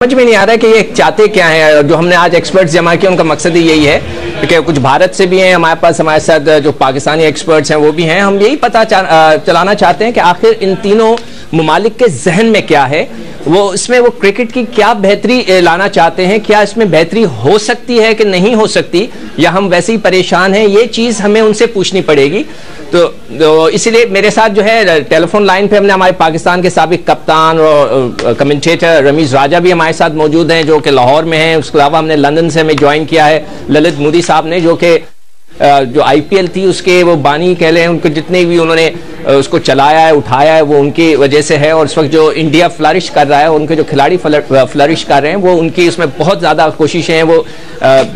समझ में नहीं आ रहा है कि ये चाहते क्या है। जो हमने आज एक्सपर्ट्स जमा किए उनका मकसद ही यही है कि कुछ भारत से भी हैं हमारे पास, हमारे साथ जो पाकिस्तानी एक्सपर्ट्स हैं वो भी हैं। हम यही पता चलाना चाहते हैं कि आखिर इन तीनों ममालिक के जहन में क्या है, वो इसमें वो क्रिकेट की क्या बेहतरी लाना चाहते हैं, क्या इसमें बेहतरी हो सकती है कि नहीं हो सकती, या हम वैसे ही परेशान हैं। ये चीज़ हमें उनसे पूछनी पड़ेगी। तो इसीलिए मेरे साथ जो है टेलीफोन लाइन पे हमने हमारे पाकिस्तान के साबिक कप्तान और कमेंटेटर रमीज राजा भी हमारे साथ मौजूद हैं, जो कि लाहौर में हैं। उसके अलावा हमने लंदन से हमें ज्वाइन किया है ललित मोदी साहब ने, जो कि जो आईपीएल थी उसके वो बानी कह लें, उनको जितने भी उन्होंने उसको चलाया है, उठाया है, वो उनकी वजह से है। और इस वक्त जो इंडिया फ्लरिश कर रहा है, उनके जो खिलाड़ी फ्लरिश कर रहे हैं, वो उनकी उसमें बहुत ज़्यादा कोशिशें हैं। वो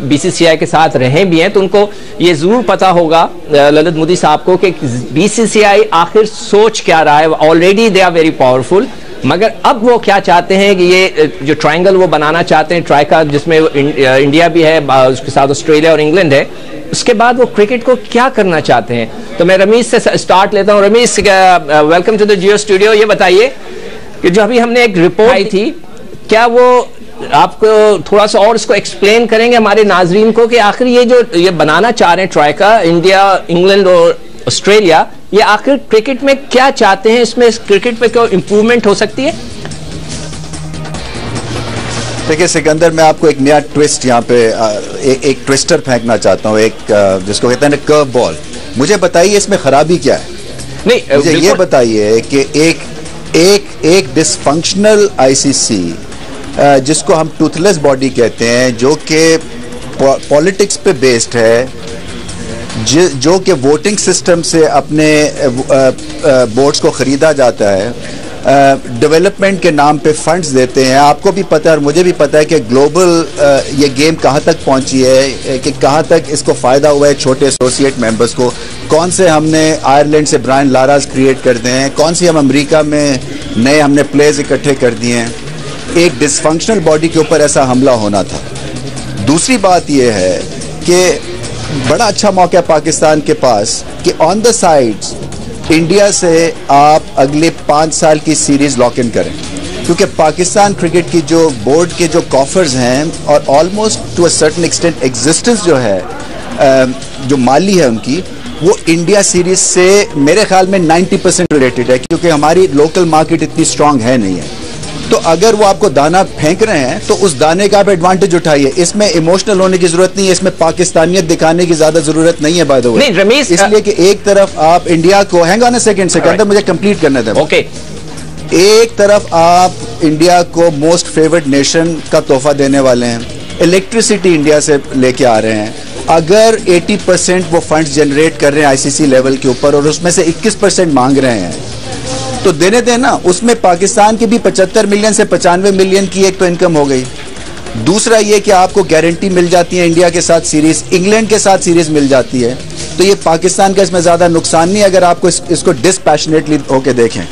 बीसीसीआई के साथ रहे भी हैं, तो उनको ये ज़रूर पता होगा ललित मोदी साहब को कि बीसीसीआई आखिर सोच क्या रहा है। Already they are very powerful, मगर अब वो क्या चाहते हैं कि ये जो ट्रायंगल वो बनाना चाहते हैं, ट्राइका, जिसमें इंडिया भी है, उसके साथ ऑस्ट्रेलिया और इंग्लैंड है, उसके बाद वो क्रिकेट को क्या करना चाहते हैं। तो मैं रमीज से स्टार्ट लेता हूँ। Ramiz, welcome to the Geo studio. ये बताइए कि जो अभी हमने एक रिपोर्ट आई थी, क्या वो आपको थोड़ा सा और इसको एक्सप्लेन करेंगे हमारे नाजरीन को कि आखिर ये जो ये बनाना चाह रहे हैं ट्राइका, इंडिया, इंग्लैंड और ऑस्ट्रेलिया, ये आखिर क्रिकेट में क्या चाहते हैं, इसमें क्रिकेट में क्या इंप्रूवमेंट हो सकती है? देखिए सिकंदर, मैं आपको एक नया ट्विस्ट यहाँ पे एक ट्विस्टर फेंकना चाहता हूँ, एक जिसको कहते हैं ना कर्व बॉल। मुझे बताइए इसमें खराबी क्या है? नहीं, मुझे ये बताइए कि एक डिसफंक्शनल आईसीसी, जिसको हम टूथलेस बॉडी कहते हैं, जो कि पॉलिटिक्स पे बेस्ड है, जो कि वोटिंग सिस्टम से अपने बोर्ड्स को खरीदा जाता है, डेवलपमेंट के नाम पे फंड्स देते हैं। आपको भी पता है और मुझे भी पता है कि ग्लोबल ये गेम कहाँ तक पहुँची है, कि कहाँ तक इसको फ़ायदा हुआ है छोटे एसोसिएट मेंबर्स को। कौन से हमने आयरलैंड से ब्रायन लाराज क्रिएट कर दिए हैं, कौन सी हम अमेरिका में नए हमने प्लेयर्स इकट्ठे कर दिए हैं। एक डिसफंक्शनल बॉडी के ऊपर ऐसा हमला होना था। दूसरी बात यह है कि बड़ा अच्छा मौका है पाकिस्तान के पास कि ऑन द साइड्स इंडिया से आप अगले 5 साल की सीरीज लॉक इन करें, क्योंकि पाकिस्तान क्रिकेट की जो बोर्ड के जो कॉफर्स हैं और almost to a certain extent existence जो है, जो माली है उनकी, वो इंडिया सीरीज से मेरे ख्याल में 90% रिलेटेड है, क्योंकि हमारी लोकल मार्केट इतनी स्ट्रांग है नहीं है। तो अगर वो आपको दाना फेंक रहे हैं तो उस दाने का आप एडवांटेज उठाइए। इसमें इमोशनल होने की जरूरत नहीं है, इसमें पाकिस्तानियत दिखाने की ज्यादा जरूरत नहीं है। बाय द वे, रमीज, इसलिए कि एक तरफ आप इंडिया को, hang on a second Sikandar, मुझे कंप्लीट करने दें। ओके। एक तरफ आप इंडिया को मोस्ट फेवर्ड नेशन का तोहफा देने वाले हैं, इलेक्ट्रिसिटी इंडिया से लेके आ रहे हैं। अगर 80% वो फंड्स जनरेट कर रहे हैं आईसीसी लेवल के ऊपर और उसमें से 21% मांग रहे हैं, तो देने देना। उसमें पाकिस्तान की भी 75 मिलियन से 95 मिलियन की एक तो इनकम हो गई। दूसरा ये कि आपको गारंटी मिल जाती है इंडिया के साथ सीरीज, इंग्लैंड के साथ सीरीज मिल जाती है, तो ये पाकिस्तान का इसमें ज्यादा नुकसान नहीं अगर आपको इसको डिस्पैशनेटली होके देखें।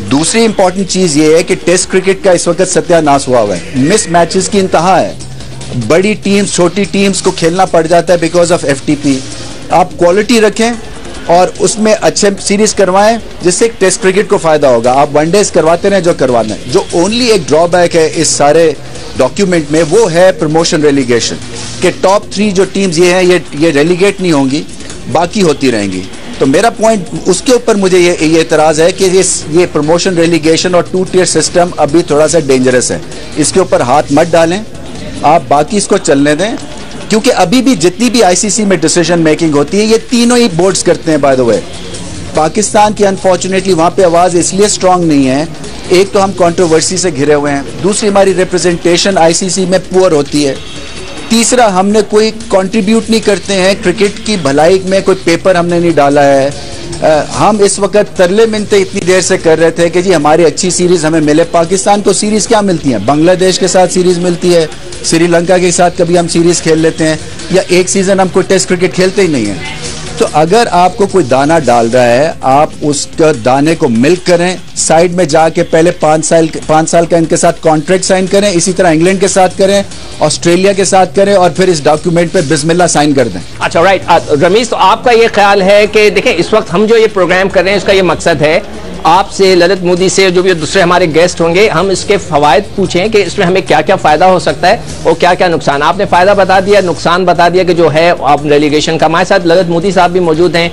दूसरी इंपॉर्टेंट चीज ये है कि टेस्ट क्रिकेट का इस वक्त सत्यानाश हुआ है, मिस मैचेस की इंतहा है। बड़ी टीम्स छोटी टीम्स को खेलना पड़ जाता है बिकॉज ऑफ एफटीपी। आप क्वालिटी रखें और उसमें अच्छे सीरीज करवाएं, जिससे टेस्ट क्रिकेट को फायदा होगा। आप वनडेज करवाते रहें जो करवाना है। जो ओनली एक ड्रॉबैक है इस सारे डॉक्यूमेंट में, वो है प्रमोशन रेलीगेशन, कि टॉप 3 जो टीम्स ये हैं ये रेलीगेट नहीं होंगी, बाकी होती रहेंगी। तो मेरा पॉइंट उसके ऊपर मुझे ये एतराज है कि ये प्रमोशन रेलीगेशन और 2 टियर सिस्टम अभी थोड़ा सा डेंजरस है। इसके ऊपर हाथ मत डालें, आप बाकी इसको चलने दें, क्योंकि अभी भी जितनी भी आईसीसी में डिसीजन मेकिंग होती है ये तीनों ही बोर्ड्स करते हैं। बाय द वे, पाकिस्तान की अनफॉर्चुनेटली वहां पे आवाज इसलिए स्ट्रांग नहीं है, एक तो हम कंट्रोवर्सी से घिरे हुए हैं, दूसरी हमारी रिप्रेजेंटेशन आईसीसी में पुअर होती है, तीसरा हमने कोई कंट्रीब्यूट नहीं करते हैं क्रिकेट की भलाई में, कोई पेपर हमने नहीं डाला है। हम इस वक्त तरले मिनते इतनी देर से कर रहे थे कि जी हमारी अच्छी सीरीज हमें मिले। पाकिस्तान को सीरीज क्या मिलती है? बांग्लादेश के साथ सीरीज मिलती है, श्रीलंका के साथ कभी हम सीरीज खेल लेते हैं, या एक सीजन हम कोई टेस्ट क्रिकेट खेलते ही नहीं है। तो अगर आपको कोई दाना डाल रहा है, आप उसका दाने को मिल्क करें, साइड में जाके पहले 5 साल का इनके साथ कॉन्ट्रैक्ट साइन करें, इसी तरह इंग्लैंड के साथ करें, ऑस्ट्रेलिया के साथ करें, और फिर इस डॉक्यूमेंट पे बिस्मिल्लाह साइन कर दें। अच्छा, राइट। रमीज, तो आपका ये ख्याल है कि देखें, इस वक्त हम जो ये प्रोग्राम कर रहे हैं इसका ये मकसद है आपसे, ललित मोदी से, जो भी दूसरे हमारे गेस्ट होंगे, हम इसके फवायद पूछें कि इसमें हमें क्या क्या फायदा हो सकता है और क्या क्या नुकसान। आपने फायदा बता दिया, नुकसान बता दिया कि जो है आप रेलीगेशन का। हमारे साथ ललित मोदी साहब भी मौजूद हैं,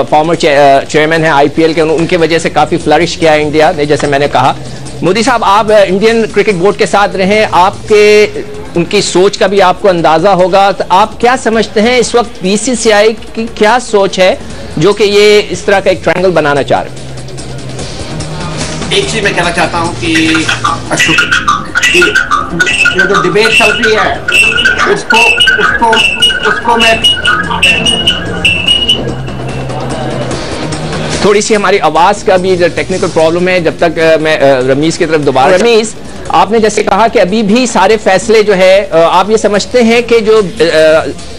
फॉर्मर चेयरमैन हैं IPL के, उनके वजह से काफी फ्लरिश किया है इंडिया ने, जैसे मैंने कहा। मोदी साहब, आप इंडियन क्रिकेट बोर्ड के साथ रहे, आपके उनकी सोच का भी आपको अंदाजा होगा, तो आप क्या समझते हैं इस वक्त BCCI की क्या सोच है जो कि ये इस तरह का एक ट्रायंगल बनाना चाह रहे हैं? एक चीज मैं कहना चाहता हूं कि ये जो डिबेट चल रही है उसको मैं थोड़ी सी हमारी आवाज का भी टेक्निकल प्रॉब्लम है, जब तक मैं रमीज की तरफ दोबारा। रमीज, आपने जैसे कहा कि अभी भी सारे फैसले जो है, आप ये समझते हैं कि जो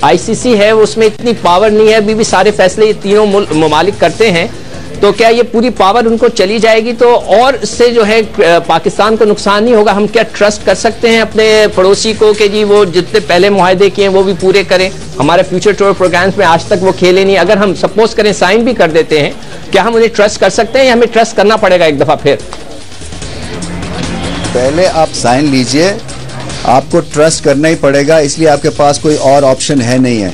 ICC है उसमें इतनी पावर नहीं है, अभी भी सारे फैसले ये तीनों ममालिक करते हैं, तो क्या ये पूरी पावर उनको चली जाएगी तो और इससे जो है पाकिस्तान को नुकसान नहीं होगा? हम क्या ट्रस्ट कर सकते हैं अपने पड़ोसी को कि जी वो जितने पहले मुआहदे किए वो भी पूरे करें? हमारे फ्यूचर टूर प्रोग्राम्स में आज तक वो खेले नहीं, अगर हम सपोज करें साइन भी कर देते हैं, क्या हम उन्हें ट्रस्ट कर सकते हैं या हमें ट्रस्ट करना पड़ेगा एक दफा फिर? पहले आप साइन लीजिए, आपको ट्रस्ट करना ही पड़ेगा, इसलिए आपके पास कोई और ऑप्शन है नहीं है।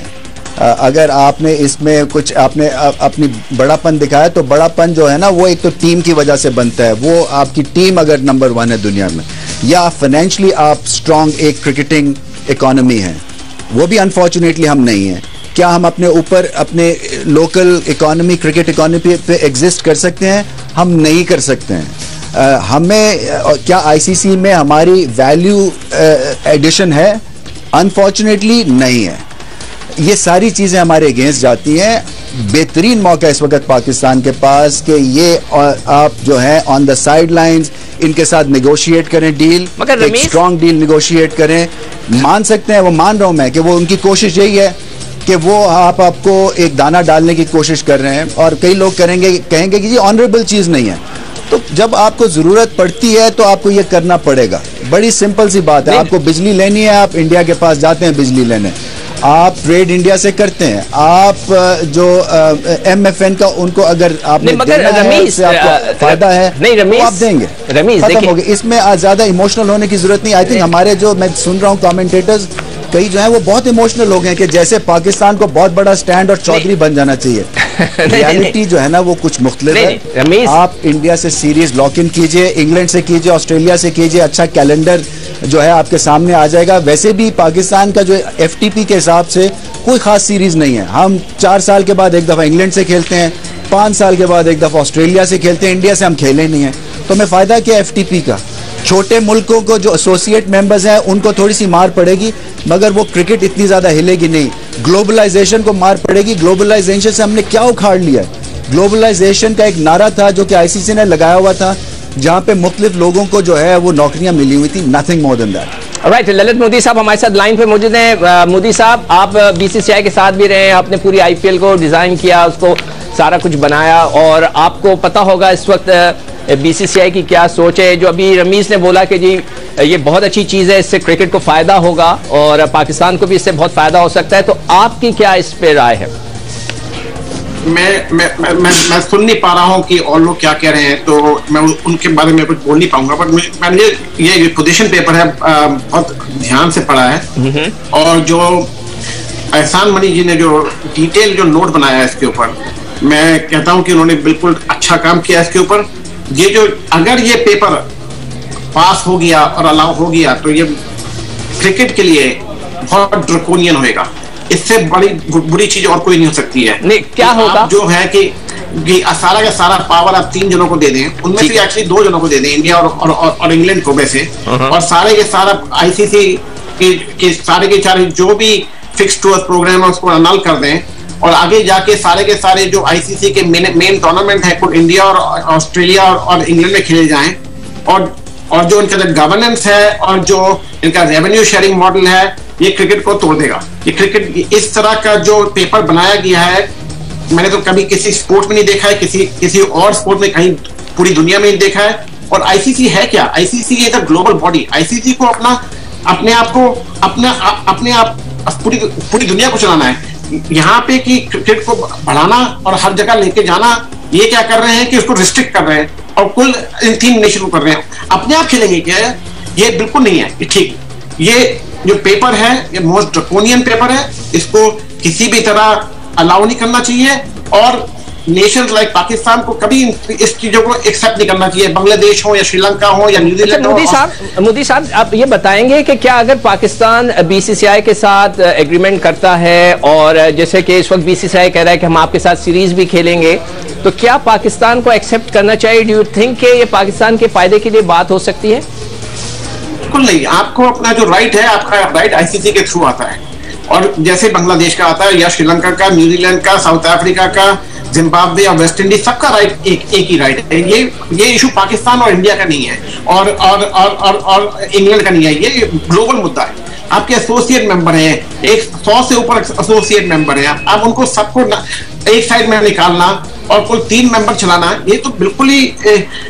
अगर आपने इसमें कुछ आपने अपनी बड़ापन दिखाया, तो बड़ापन जो है ना वो एक तो टीम की वजह से बनता है। वो आपकी टीम अगर नंबर 1 है दुनिया में, या फाइनेंशियली आप स्ट्रांग एक क्रिकेटिंग इकोनॉमी है, वो भी अनफॉर्चुनेटली हम नहीं है। क्या हम अपने ऊपर अपने लोकल इकोनॉमी, क्रिकेट इकोनॉमी पे एग्जिस्ट कर सकते हैं? हम नहीं कर सकते हैं। हमें क्या ICC में हमारी वैल्यू एडिशन है? अनफॉर्चुनेटली नहीं है। ये सारी चीजें हमारे अगेंस्ट जाती हैं। बेहतरीन मौका इस वक्त पाकिस्तान के पास कि ये आप जो है ऑन द साइड लाइन्स इनके साथ नेगोशिएट करें डील, एक स्ट्रॉन्ग डील नेगोशिएट करें। मान सकते हैं, वो मान रहा हूं मैं कि वो उनकी कोशिश यही है कि वो आपको एक दाना डालने की कोशिश कर रहे हैं, और कई लोग कहेंगे कि ये ऑनरेबल चीज नहीं है। तो जब आपको जरूरत पड़ती है तो आपको ये करना पड़ेगा। बड़ी सिंपल सी बात है। आपको बिजली लेनी है, आप इंडिया के पास जाते हैं बिजली लेने, आप ट्रेड इंडिया से करते हैं। आप जो MFN का उनको अगर आपने देना है, उससे आपको फायदा है, नहीं रमीज, तो आप देंगे। रमीज खत्म हो गया, इसमें ज्यादा इमोशनल होने की जरूरत नहीं। आई थिंक हमारे जो मैं सुन रहा हूँ कमेंटेटर्स कई जो है वो बहुत इमोशनल हो गए कि जैसे पाकिस्तान को बहुत बड़ा स्टैंड और चौधरी बन जाना चाहिए। रियलिटी जो है ना वो कुछ मुख्तलिफ है। आप इंडिया से सीरीज लॉक इन कीजिए, इंग्लैंड से कीजिए, ऑस्ट्रेलिया से कीजिए, अच्छा कैलेंडर जो है आपके सामने आ जाएगा। वैसे भी पाकिस्तान का जो FTP के हिसाब से कोई खास सीरीज नहीं है। हम 4 साल के बाद एक दफा इंग्लैंड से खेलते हैं, 5 साल के बाद एक दफा ऑस्ट्रेलिया से खेलते हैं, इंडिया से हम खेले नहीं है। तो हमें फायदा क्या FTP का? छोटे मुल्कों को जो एसोसिएट मेंबर्स हैं उनको थोड़ी सी मार पड़ेगी, मगर वो क्रिकेट इतनी ज्यादा हिलेगी नहीं। ग्लोबलाइजेशन को मार पड़ेगी। ग्लोबलाइजेशन से हमने क्या उखाड़ लिया है? ग्लोबलाइजेशन का एक नारा था जो कि ICC ने लगाया हुआ था, जहां पे मुख्तलिफ लोगों को जो है वो नौकरियां मिली हुई थी। Nothing more than that. Right, Lalit Modi साहब हमारे साथ लाइन पे मौजूद हैं। मोदी साहब, आप BCCI के साथ भी रहे, आपने पूरी IPL को डिजाइन किया, उसको सारा कुछ बनाया, और आपको पता होगा इस वक्त BCCI की क्या सोच है। जो अभी रमीज ने बोला कि जी ये बहुत अच्छी चीज है, इससे क्रिकेट को फायदा होगा और पाकिस्तान को भी इससे बहुत फायदा हो सकता है, तो आपकी क्या इस पे राय है? मैं सुन नहीं पा रहा हूँ कि और लोग क्या कह रहे हैं, तो मैं उनके बारे में कुछ बोल नहीं पाऊंगा। बट मैंने ये पोजीशन पेपर है बहुत ध्यान से पढ़ा है, और जो एहसान मनी जी ने जो डिटेल जो नोट बनाया है इसके ऊपर, मैं कहता हूँ कि उन्होंने बिल्कुल अच्छा काम किया इसके ऊपर। ये जो अगर ये पेपर पास हो गया और अलाउ हो गया तो ये क्रिकेट के लिए बहुत ड्रकोनियन होएगा। इससे बड़ी बुरी चीज और कोई नहीं हो सकती है। नहीं, क्या होगा जो है कि सारा का सारा पावर आप 3 जनों को दे दें, उनमें से एक्चुअली 2 जनों को दे दें, इंडिया और इंग्लैंड को वैसे, और सारे के सारा ICC के सारे के सारे जो भी फिक्स टूर प्रोग्राम है उसको अनल कर दें, और आगे जाके सारे के सारे जो ICC के मेन टूर्नामेंट है कुल इंडिया और ऑस्ट्रेलिया और इंग्लैंड में खेले जाएं, और जो इनका गवर्नेंस है और जो इनका रेवेन्यू शेयरिंग मॉडल है, ये क्रिकेट को तोड़ देगा। ये क्रिकेट इस तरह का जो पेपर बनाया गया है, मैंने तो कभी किसी स्पोर्ट में नहीं देखा है, किसी और स्पोर्ट में कहीं पूरी दुनिया में नहीं देखा है। और ICC है क्या? ICC is a global body. ICC को अपने आप पूरी दुनिया को चलाना है। यहाँ पे कि क्रिकेट को बढ़ाना और हर जगह लेके जाना ये क्या कर रहे हैं कि उसको रिस्ट्रिक्ट कर रहे हैं और कुल इन 3 नेशन को कर रहे हैं। अपने आप खेलेंगे क्या? ये बिल्कुल नहीं है ये ठीक। ये जो पेपर है ये मोस्ट ड्रकोनियन पेपर है, इसको किसी भी तरह अलाउ नहीं करना चाहिए और नेशंस लाइक पाकिस्तान को कभी इस चीजों को एक्सेप्ट नहीं करना चाहिए, बांग्लादेश हो या श्रीलंका हो या न्यूजीलैंड हो। मोदी साहब आप ये बताएंगे कि क्या अगर पाकिस्तान बीसीसीआई के साथ एग्रीमेंट करता है और जैसे कि इस वक्त बीसीसीआई कह रहा है कि हम आपके साथ सीरीज भी खेलेंगे, तो क्या पाकिस्तान को एक्सेप्ट करना चाहिए? डू यू थिंक कि ये पाकिस्तान के फायदे के लिए बात हो सकती है? बिल्कुल नहीं। आपको अपना जो राइट है, आपका राइट आईसीसी के थ्रू आता है और जैसे बांग्लादेश का आता है या श्रीलंका का, न्यूजीलैंड का, साउथ अफ्रीका का, जिम्बाब्वे और वेस्ट इंडीज, सबका राइट एक ही राइट है। ये इशू पाकिस्तान और इंडिया का नहीं है और इंग्लैंड का नहीं है, ये ग्लोबल मुद्दा है। आपके एसोसिएट मेंबर हैं, 100 से ऊपर एसोसिएट मेंबर हैं, आप उनको सबको एक साइड में निकालना और कुल 3 मेंबर चलाना, ये तो बिल्कुल ही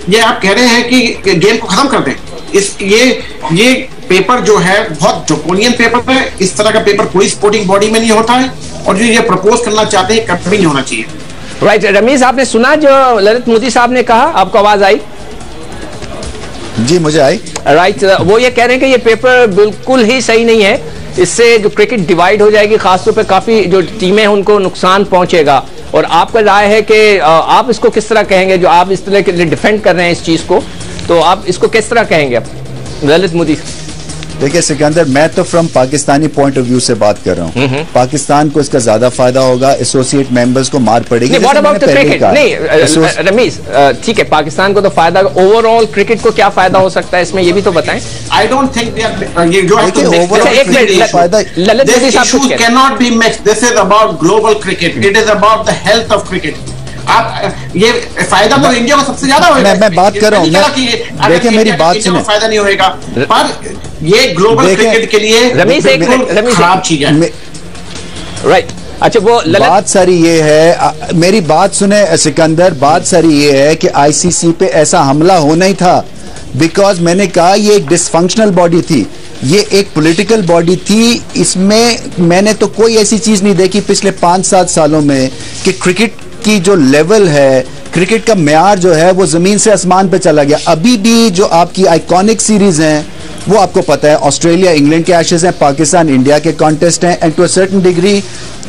ये आप कह रहे हैं कि गेम को खत्म कर दें। ये पेपर जो है बहुत ड्रकोनियन पेपर है। इस तरह का पेपर कोई स्पोर्टिंग बॉडी में नहीं होता है और जो ये प्रपोज करना चाहते हैं कभी नहीं होना चाहिए। राइट रमीज, आपने सुना जो ललित मोदी साहब ने कहा? आपको आवाज आई? जी मुझे आई। राइट वो ये कह रहे हैं कि ये पेपर बिल्कुल ही सही नहीं है, इससे जो क्रिकेट डिवाइड हो जाएगी, खासतौर पे काफी जो टीमें हैं उनको नुकसान पहुंचेगा। और आपका राय है कि आप इसको किस तरह कहेंगे, जो आप इस तरह के लिए डिफेंड कर रहे हैं इस चीज को, तो आप इसको किस तरह कहेंगे आप ललित मोदी? देखिए सिकंदर, मैं तो from Pakistani point of view से बात कर रहा हूँ। पाकिस्तान को इसका ज्यादा फायदा होगा, एसोसिएट मेंबर्स को मार पड़ेगी। What about the cricket? नहीं रमीज, ठीक है पाकिस्तान को तो फायदा, ओवरऑल क्रिकेट को क्या फायदा हो सकता है इसमें, ये भी तो बताएं। आई डोंट थिंक ये जो ललित मोदी साहब can not be mixed. This is about global cricket, it is about the health of cricket. आप ये फायदा तो इंडिया को सबसे ज्यादा होगा। मैं बात कर रहा हूँ, देखिए मेरी बात सुनो, फायदा नहीं होगा, पर ये ग्लोबल क्रिकेट के लिए रमीज खराब चीज है। राइट, अच्छा वो बात सारी ये है, मेरी बात सुने सिकंदर, बात सारी ये है कि आईसीसी पे ऐसा हमला होना ही था बिकॉज मैंने कहा ये एक डिसफंक्शनल बॉडी थी, ये एक पॉलिटिकल बॉडी थी। इसमें मैंने तो कोई ऐसी चीज नहीं देखी पिछले 5-7 सालों में कि क्रिकेट की जो लेवल है, क्रिकेट का म्यार जो है वो जमीन से आसमान पे चला गया। अभी भी जो आपकी आइकॉनिक सीरीज हैं वो आपको पता है, ऑस्ट्रेलिया इंग्लैंड के एशेज हैं, पाकिस्तान इंडिया के कॉन्टेस्ट हैं, and to a certain degree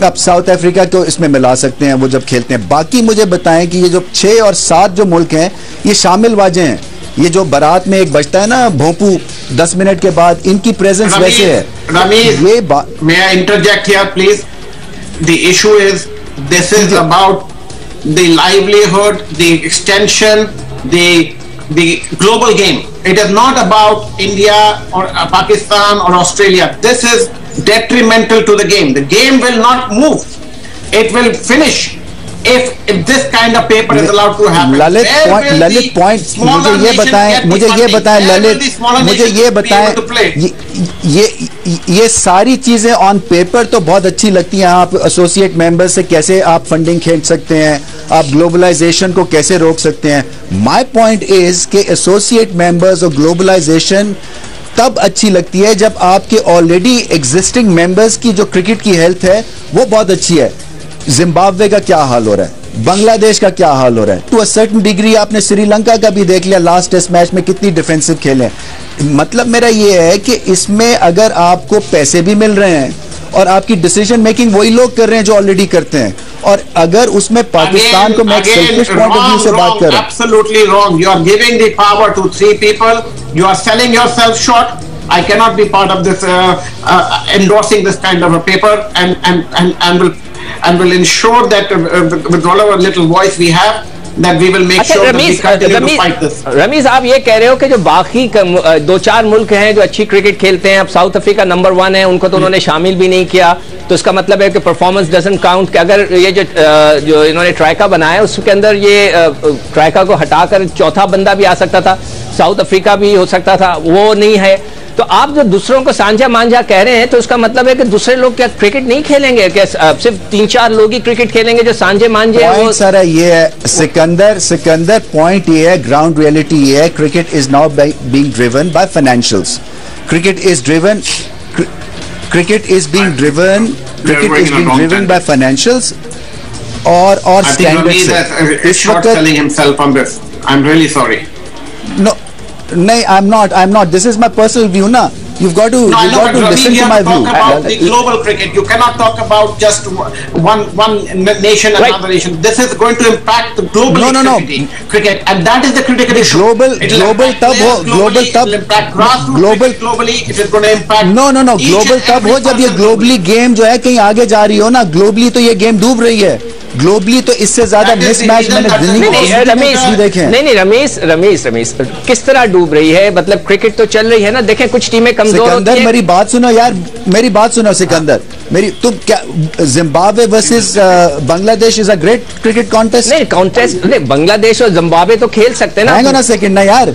आप साउथ अफ्रीका को इसमें मिला सकते हैं वो जब खेलते हैं। बाकी मुझे बताएं कि ये जो 6 और 7 जो मुल्क हैं ये शामिल वाजे हैं। ये जो बारात में एक बजता है ना भोंपू 10 मिनट के बाद, इनकी प्रेजेंस वैसे है। रमीज, ये may I interject here please? The issue is this is about the livelihood, the extension, the global game. It is not about India or Pakistan or Australia. This is detrimental to the game. The game will not move. It will finish if this kind of paper is allowed to happen. Lalit point मुझे ये बताएं ललित, मुझे ये बताएं, ये सारी चीजें on paper तो बहुत अच्छी लगती हैं। आप एसोसिएट मेंबर से कैसे आप फंडिंग खींच सकते हैं, आप ग्लोबलाइजेशन को कैसे रोक सकते हैं। माय पॉइंट इज कि एसोसिएट मेंबर्स और ग्लोबलाइजेशन तब अच्छी लगती है जब आपके ऑलरेडी एग्जिस्टिंग मेंबर्स की जो क्रिकेट की हेल्थ है वो बहुत अच्छी है। जिम्बाब्वे का क्या हाल हो रहा है, बांग्लादेश का क्या हाल हो रहा है, टू अ सर्टेन डिग्री आपने श्रीलंका का भी देख लिया, लास्ट टेस्ट मैच में कितनी डिफेंसिव खेले। मतलब मेरा ये है कि इसमें अगर आपको पैसे भी मिल रहे हैं और आपकी डिसीजन मेकिंग वही लोग कर रहे हैं जो ऑलरेडी करते हैं, और अगर उसमें पाकिस्तान को मैं सेल्फिश पॉइंट ऑफ व्यू से बात कर रहा हूं, absolutely wrong. You are giving the power to 3 people, you are selling yourself short. I cannot be part of this endorsing this kind of a paper and will ensure that with all our little voice we have that we will make sure that we continue to fight this. Ramiz, आप ये कह रहे हो कि जो बाकी 2-4 मुल्क हैं जो अच्छी क्रिकेट खेलते हैं, अब साउथ अफ्रीका नंबर 1 है, उनको तो उन्होंने शामिल भी नहीं किया, तो इसका मतलब है कि परफॉर्मेंस डजंट काउंट। अगर ये जो इन्होंने ट्राइका बनाया उसके अंदर ये ट्राइका को हटाकर चौथा बंदा भी आ सकता था, साउथ अफ्रीका भी हो सकता था, वो नहीं है। तो आप जो दूसरों को सांझा मांझा कह रहे हैं, तो इसका मतलब है कि दूसरे लोग क्या क्रिकेट नहीं खेलेंगे? क्या सिर्फ 3-4 लोग ही क्रिकेट खेलेंगे जो सांझे मांझे हैं? वो सारा ये है सिकंदर पॉइंट ये है, ग्राउंड रियलिटी ये है, cricket is now being driven by financials. Cricket is being driven by financials. और स्टैंडर्ड से इस वक्त I'm really sorry. No, नहीं, I'm not. This is my personal view, na. You've got to listen to my view. Talk about the global cricket. You cannot talk about just one nation and another nation. This is going to impact the global cricket, and that is the critical issue. Global impact grassroots globally. It is going to impact. No. Global तब हो जब ये globally game जो है कहीं आगे जा रही हो ना. Globally तो ये game डूब रही है. ग्लोबली तो इससे ज्यादा मिसमैच मैंने रमेश किस तरह डूब रही है? मतलब क्रिकेट तो चल रही है ना. देखें कुछ टीमें कमजोर होती हैं. मेरी बात सुनो यार, मेरी बात सुनो सिकंदर. तुम क्या Zimbabwe versus Bangladesh is a great cricket contest? नहीं, कॉन्टेस्ट नहीं. बांग्लादेश और जिम्बाब्वे तो खेल सकते हैं ना. हैंग ऑन अ सेकंड ना यार,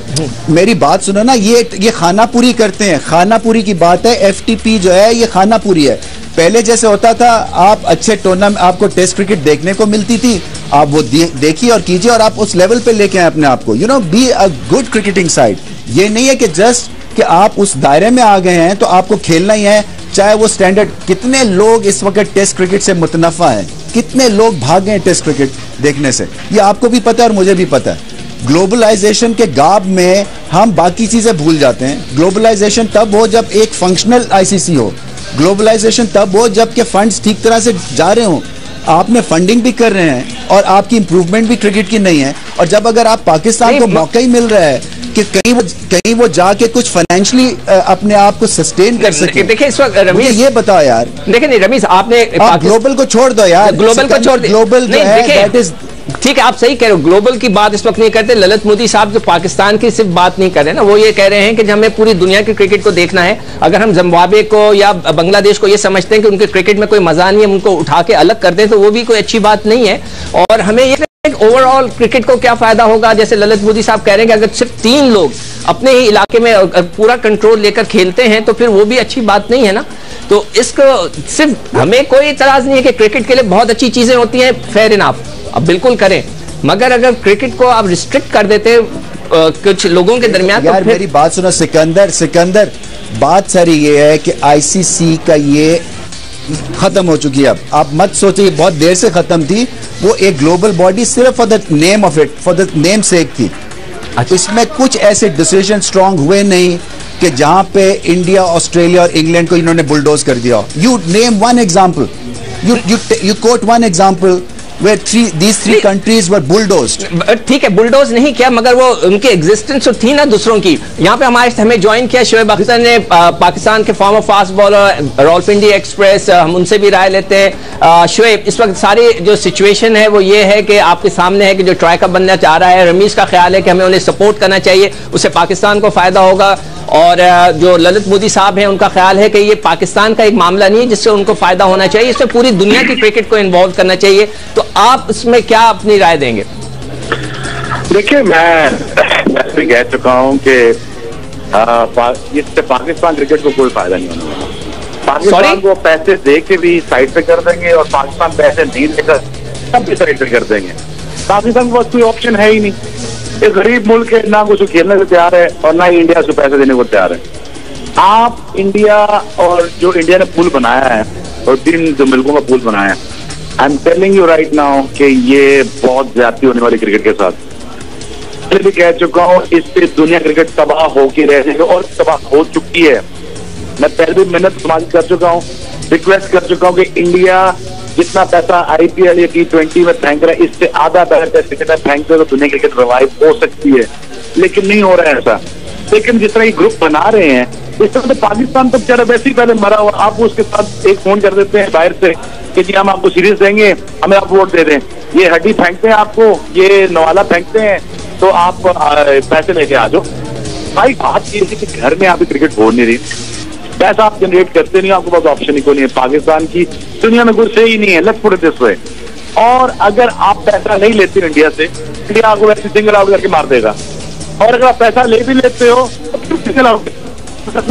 मेरी बात सुनो ना. ये खानापुरी करते हैं. खानापुरी की बात है. एफटीपी जो है ये खानापुरी है. पहले जैसे होता था, आप अच्छे टूर्नामेंट, आपको टेस्ट क्रिकेट देखने को मिलती थी, आप वो देखिए और कीजिए और आप उस लेवल पे लेके आए अपने आप को. You know, be a good cricketing side. ये नहीं है कि जस्ट कि आप उस दायरे में आ गए हैं तो आपको खेलना ही है, चाहे वो स्टैंडर्ड. कितने लोग इस वक्त टेस्ट क्रिकेट से मुतनफा हैं, कितने लोग भाग गए टेस्ट क्रिकेट देखने से, ये आपको भी पता है और मुझे भी पता है. ग्लोबलाइजेशन के गाब में हम बाकी चीजें भूल जाते हैं. ग्लोबलाइजेशन तब हो जब एक फंक्शनल आईसीसी हो. ग्लोबलाइजेशन तब हो जबकि फंड्स ठीक तरह से जा रहे हों. आपने फंडिंग भी कर रहे हैं और आपकी इंप्रूवमेंट भी क्रिकेट की नहीं है. और जब अगर आप पाकिस्तान को मौका ही मिल रहा है कि कहीं वो जाके कुछ फाइनेंशियली अपने आप को सस्टेन कर सके. देखिए इस वक्त रमेश, ये बताओ यार. देखिए नहीं रमेश, आपने ग्लोबल को छोड़ दो यार. ग्लोबल को छोड़ दो. ग्लोबल जो है दैट इज ठीक है. आप सही कह रहे हो. ग्लोबल की बात इस वक्त नहीं करते. ललित मोदी साहब जो पाकिस्तान की सिर्फ बात नहीं कर रहे ना, वो ये कह रहे हैं कि हमें पूरी दुनिया के क्रिकेट को देखना है. अगर हम जिम्बाब्वे को या बांग्लादेश को ये समझते हैं कि उनके क्रिकेट में कोई मजा नहीं है, उनको उठा के अलग कर दें, तो वो भी कोई अच्छी बात नहीं है. और हमें ये ओवरऑल क्रिकेट को क्या फायदा होगा. जैसे ललित मोदी साहब कह रहे हैं कि अगर सिर्फ 3 लोग अपने ही इलाके में पूरा कंट्रोल लेकर खेलते हैं तो फिर वो भी अच्छी बात नहीं है ना. तो इसको सिर्फ हमें कोई इतराज नहीं है कि क्रिकेट के लिए बहुत अच्छी चीजें होती हैं, फेयर इनफ, अब बिल्कुल करें. मगर अगर क्रिकेट को आप रिस्ट्रिक्ट कर देते कुछ लोगों के दरमियान, यार तो मेरी बात सुनो सिकंदर, बात सारी ये है कि आईसीसी का ये खत्म हो चुकी है. अब आप मत सोचिए बहुत देर से खत्म थी. वो एक ग्लोबल बॉडी सिर्फ for the name of it, for the name सेक थी. इसमें कुछ ऐसे डिसीजन स्ट्रांग हुए नहीं कि जहां पे इंडिया, ऑस्ट्रेलिया और इंग्लैंड को इन्होंने बुलडोज कर दिया. You name one example, you quote one example where these three countries were bulldozed. ठीक है, बुलडोज नहीं किया, मगर वो उनकी एग्जिस्टेंस थी ना दूसरों की. यहाँ पे हमें ज्वाइन किया शोएब अख्तर ने, पाकिस्तान के farmer fast bowler, Rawalpindi express. हम उनसे भी राय लेते हैं. शोएब, इस वक्त सारी जो सिचुएशन है वो ये है कि आपके सामने है कि जो ट्राई कप बनना चाह रहा है, रमीज का ख्याल है कि हमें उन्हें सपोर्ट करना चाहिए, उससे पाकिस्तान को फायदा होगा. और जो ललित मोदी साहब हैं उनका ख्याल है कि ये पाकिस्तान का एक मामला नहीं है जिससे उनको फायदा होना चाहिए, इसमें पूरी दुनिया की क्रिकेट को इन्वॉल्व करना चाहिए. तो आप इसमें क्या अपनी राय देंगे? देखिए, मैं भी कह चुका हूं कि इससे पाकिस्तान क्रिकेट को कोई फायदा नहीं होने वाला. पाकिस्तान को पैसे दे के भी साइड पे कर देंगे और पाकिस्तान पैसे नहीं देकर तब भी साइड पे कर देंगे. पाकिस्तान के पास कोई ऑप्शन है ही नहीं. एक गरीब मुल्क है, ना कुछ खेलने को तैयार है और ना ही इंडिया को पैसे देने को तैयार है. आप इंडिया और जो इंडिया ने पुल बनाया है और 3 जो मुल्कों का पुल बनाया है, I am telling you right now कि ये बहुत ज्यादती होने वाली क्रिकेट के साथ. पहले भी कह चुका हूँ, इससे दुनिया क्रिकेट तबाह होकर रह जाएगी और तबाह हो चुकी है. मैं पहले भी मेहनत समाज कर चुका हूँ, रिक्वेस्ट कर चुका हूँ कि इंडिया जितना पैसा आईपीएल या T20 में फेंक रहा है, इससे आधा पैसा क्रिकेट में फेंक दे तो दुनिया क्रिकेट रिवाइव हो सकती है. लेकिन नहीं हो रहा है ऐसा. लेकिन जिस तरह ये ग्रुप बना रहे हैं, इस तरह तो पाकिस्तान तो बेचारा वैसे ही पहले मरा हुआ. आप उसके साथ एक फोन कर देते हैं बाहर से कि जी हम आपको सीरीज देंगे, हमें आप वोट दे दें. ये हड्डी फेंकते हैं आपको, ये नवाला फेंकते हैं, तो आप पैसे लेके आ जाओ. भाई बात ये है कि घर में आप क्रिकेट हो नहीं रही, पैसा आप जनरेट करते नहीं, आपके पास ऑप्शन ही कोई नहीं है. पाकिस्तान की दुनिया में कुछ सही नहीं है, let's put it this way. और अगर आप पैसा नहीं लेते इंडिया से, इंडिया आपको वैसे सिंगल आउट करके मार देगा. और अगर आप पैसा ले भी लेते हो तो सिंगल आउट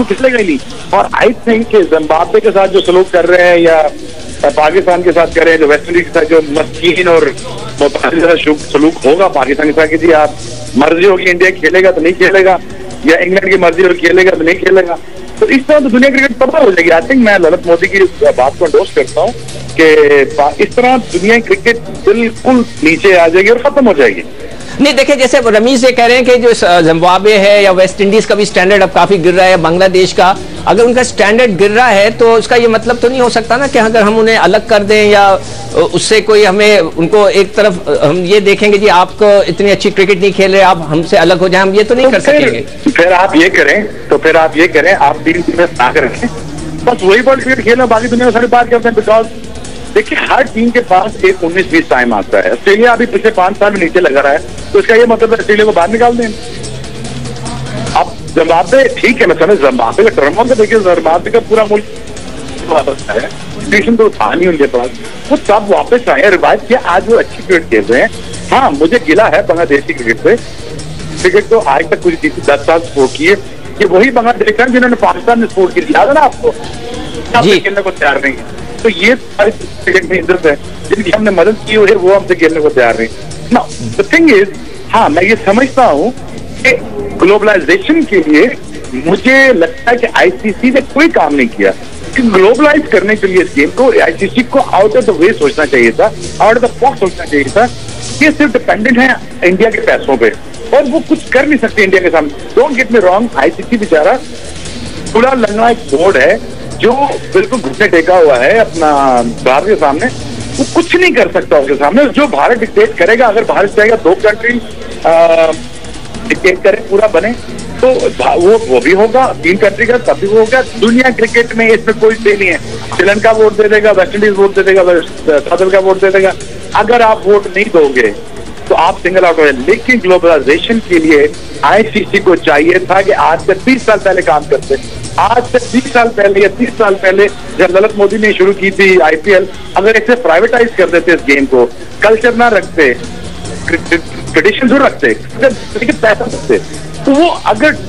खिलेगा ही नहीं. और आई थिंक कि जिम्बाब्वे के साथ जो सलूक कर रहे हैं या पाकिस्तान के साथ कर रहे हैं, जो वेस्ट इंडीज के साथ जो मस्कीन और सलूक होगा पाकिस्तान के साथ कि जी आप मर्जी होगी इंडिया खेलेगा तो नहीं खेलेगा, या इंग्लैंड की मर्जी होगी खेलेगा तो नहीं खेलेगा, तो इस तरह तो दुनिया क्रिकेट तबाह हो जाएगी। आई थिंक मैं ललित मोदी की बात को एंडोर्स करता हूँ कि इस तरह दुनिया क्रिकेट बिल्कुल नीचे आ जाएगी और खत्म हो जाएगी। नहीं देखिए, जैसे रमीज ये कह रहे हैं कि जो जिम्बाब्वे है या वेस्ट इंडीज का भी स्टैंडर्ड अब काफी गिर रहा है, बांग्लादेश का अगर उनका स्टैंडर्ड गिर रहा है तो उसका ये मतलब तो नहीं हो सकता ना कि अगर हम उन्हें अलग कर दें या उससे कोई हमें उनको एक तरफ हम ये देखेंगे जी आपको इतनी अच्छी क्रिकेट नहीं खेल रहे, आप हमसे अलग हो जाए, हम ये तो नहीं कर सकेंगे। फिर आप ये करें, आप 3 टीमें बना कर रखें, बस वही बॉल क्रिकेट खेलना, बाकी दुनिया सारी बात करते हैं। बिकॉज देखिए हर टीम के पास एक 19-20 टाइम आता है। ऑस्ट्रेलिया अभी पिछले 5 साल में नीचे लगा रहा है, तो इसका ये मतलब है ऑस्ट्रेलिया को बाहर निकाल दें। अब जिम्बाब्वे ठीक है, मैं समझ जिम्बाब्वे का टर्म देखिए, जिम्बाब्वे का पूरा मुल्क वापस है, सिचुएशन तो था नहीं उनके पास, वो सब वापस आए, रिवाइव किया, आज वो अच्छी क्रिकेट खेल रहे हैं। हाँ मुझे गिला है बांग्लादेश की क्रिकेट से, क्रिकेट तो आज तक कुछ 10 साल स्पोर्ट किए, ये वही बांग्लादेश है जिन्होंने पाकिस्तान में स्पोर्ट किया, याद है ना आपको, खेलने को तैयार नहीं है। तो ये सारी क्रिकेट में इंटरेस्ट है, जिनकी हमने मदद की हुई है वो हमसे खेलने को तैयार नहीं। नाउ द थिंग इज, हाँ मैं ये समझता हूँ कि ग्लोबलाइजेशन के लिए मुझे लगता है कि आईसीसी ने कोई काम नहीं किया कि ग्लोबलाइज करने के लिए इस गेम को आईसीसी को आउट ऑफ द वे सोचना चाहिए था, आउट ऑफ द बॉक्स सोचना चाहिए था। ये सिर्फ डिपेंडेंट है इंडिया के पैसों पे और वो कुछ कर नहीं सकते इंडिया के सामने। Don't get me wrong, ICC बेचारा पूरा लंगड़ा एक बोर्ड है जो बिल्कुल घुटने टेका हुआ है अपना भारत के सामने, वो कुछ नहीं कर सकता उसके सामने। जो भारत डिक्टेट करेगा, अगर भारत चाहेगा 2 कंट्री डिक्टेट करे पूरा बने तो वो भी होगा, 3 कंट्री का तब भी वो होगा। दुनिया क्रिकेट में इसमें कोई से नहीं है, श्रीलंका वोट दे देगा, वेस्ट इंडीज वोट दे देगा, साउथ अफ्रीका वोट दे देगा। अगर आप वोट नहीं दोगे तो आप सिंगल आउट हो गए। लेकिन ग्लोबलाइजेशन के लिए आईसीसी को चाहिए था कि आज से 20 साल पहले काम करते। आज से 20 साल पहले या 30 साल पहले जब ललित मोदी ने शुरू की थी आईपीएल, अगर इसे प्राइवेटाइज कर देते इस गेम को, कल्चर ना रखते, ट्रेडिशन जरूर रखते लेकिन पैसा रखते, तो वो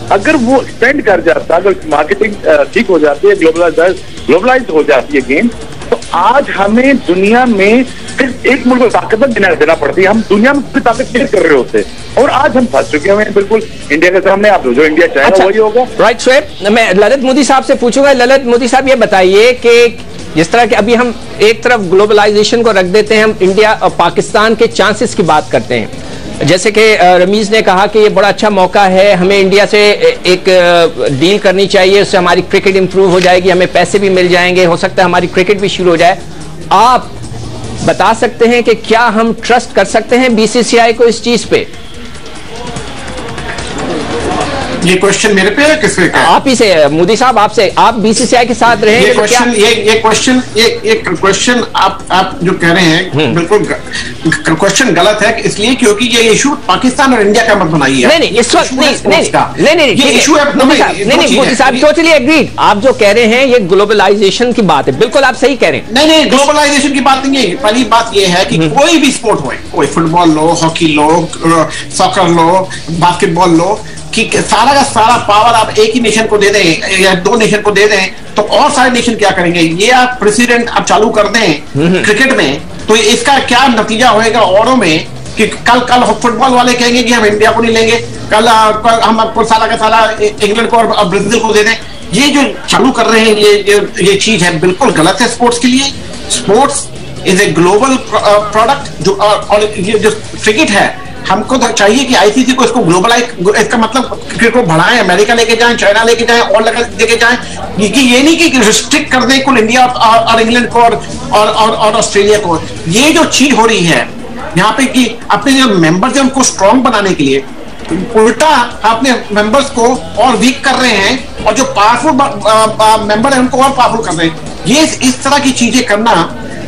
अगर वो स्पेंड कर जाता, अगर मार्केटिंग ठीक हो जाती है, ग्लोबलाइज हो जाती है गेम, तो आज हमें दुनिया में सिर्फ एक मुल्क को ताकत देना पड़ती है। हम दुनिया में पूरी ताकत शेयर कर रहे होते और आज हम फंस चुके हैं बिल्कुल इंडिया के सामने। आप जो इंडिया चाहेगा अच्छा, वही होगा। राइट शोएब, मैं ललित मोदी साहब से पूछूंगा। ललित मोदी साहब ये बताइए कि जिस तरह के अभी हम एक तरफ ग्लोबलाइजेशन को रख देते हैं, हम इंडिया और पाकिस्तान के चांसेस की बात करते हैं, जैसे कि रमीज ने कहा कि ये बड़ा अच्छा मौका है, हमें इंडिया से एक डील करनी चाहिए, उससे हमारी क्रिकेट इंप्रूव हो जाएगी, हमें पैसे भी मिल जाएंगे, हो सकता है हमारी क्रिकेट भी शुरू हो जाए। आप बता सकते हैं कि क्या हम ट्रस्ट कर सकते हैं बीसीसीआई को इस चीज पे? ये क्वेश्चन मेरे पे है किसपे? आप ही से, मोदी साहब आपसे, आप बीसीसीआई के साथ रहे। ये क्वेश्चन आप जो कह रहे हैं बिल्कुल क्वेश्चन गलत है, इसलिए क्योंकि ये इशू पाकिस्तान और इंडिया का मत बनाइए। नहीं इस वक्त नहीं ये इशू है। मोदी साहब टोटली एग्रीड, आप जो कह रहे हैं ये ग्लोबलाइजेशन की बात है, बिल्कुल आप सही कह रहे हैं। नहीं ग्लोबलाइजेशन की बात नहीं है। पहली बात ये है कि कोई भी स्पोर्ट हो, कोई फुटबॉल लो, हॉकी लो, सॉकर लो, बास्केटबॉल लो, कि सारा का सारा पावर आप एक ही नेशन को दे दें या 2 नेशन को दे दें तो और सारे नेशन क्या करेंगे? ये आप प्रेसिडेंट आप चालू कर दें क्रिकेट में तो इसका क्या नतीजा होएगा औरों में कि कल फुटबॉल वाले कहेंगे कि हम इंडिया को नहीं लेंगे, कल हम आपको सारा का सारा इंग्लैंड को और ब्राजील को दे दें। ये जो चालू कर रहे हैं ये चीज है बिल्कुल गलत है स्पोर्ट्स के लिए। Sports is a global product जो और ये जो क्रिकेट है हमको तो चाहिए कि आईसीसी को इसको ग्लोबलाइज, इसका मतलब क्रिकेट को बढ़ाएं, अमेरिका लेके जाएं, चाइना लेके जाएं और लेके जाएं, कि ये नहीं कि रिस्ट्रिक्ट कर दें कुल इंडिया और इंग्लैंड को और ऑस्ट्रेलिया को। ये जो चीज हो रही है यहाँ पे कि अपने जो मेंबर्स हैं उनको स्ट्रांग बनाने के लिए उल्टा अपने मेंबर्स को और वीक कर रहे हैं और जो पावरफुल मेंबर है उनको और पावरफुल कर रहे हैं। ये इस तरह की चीजें करना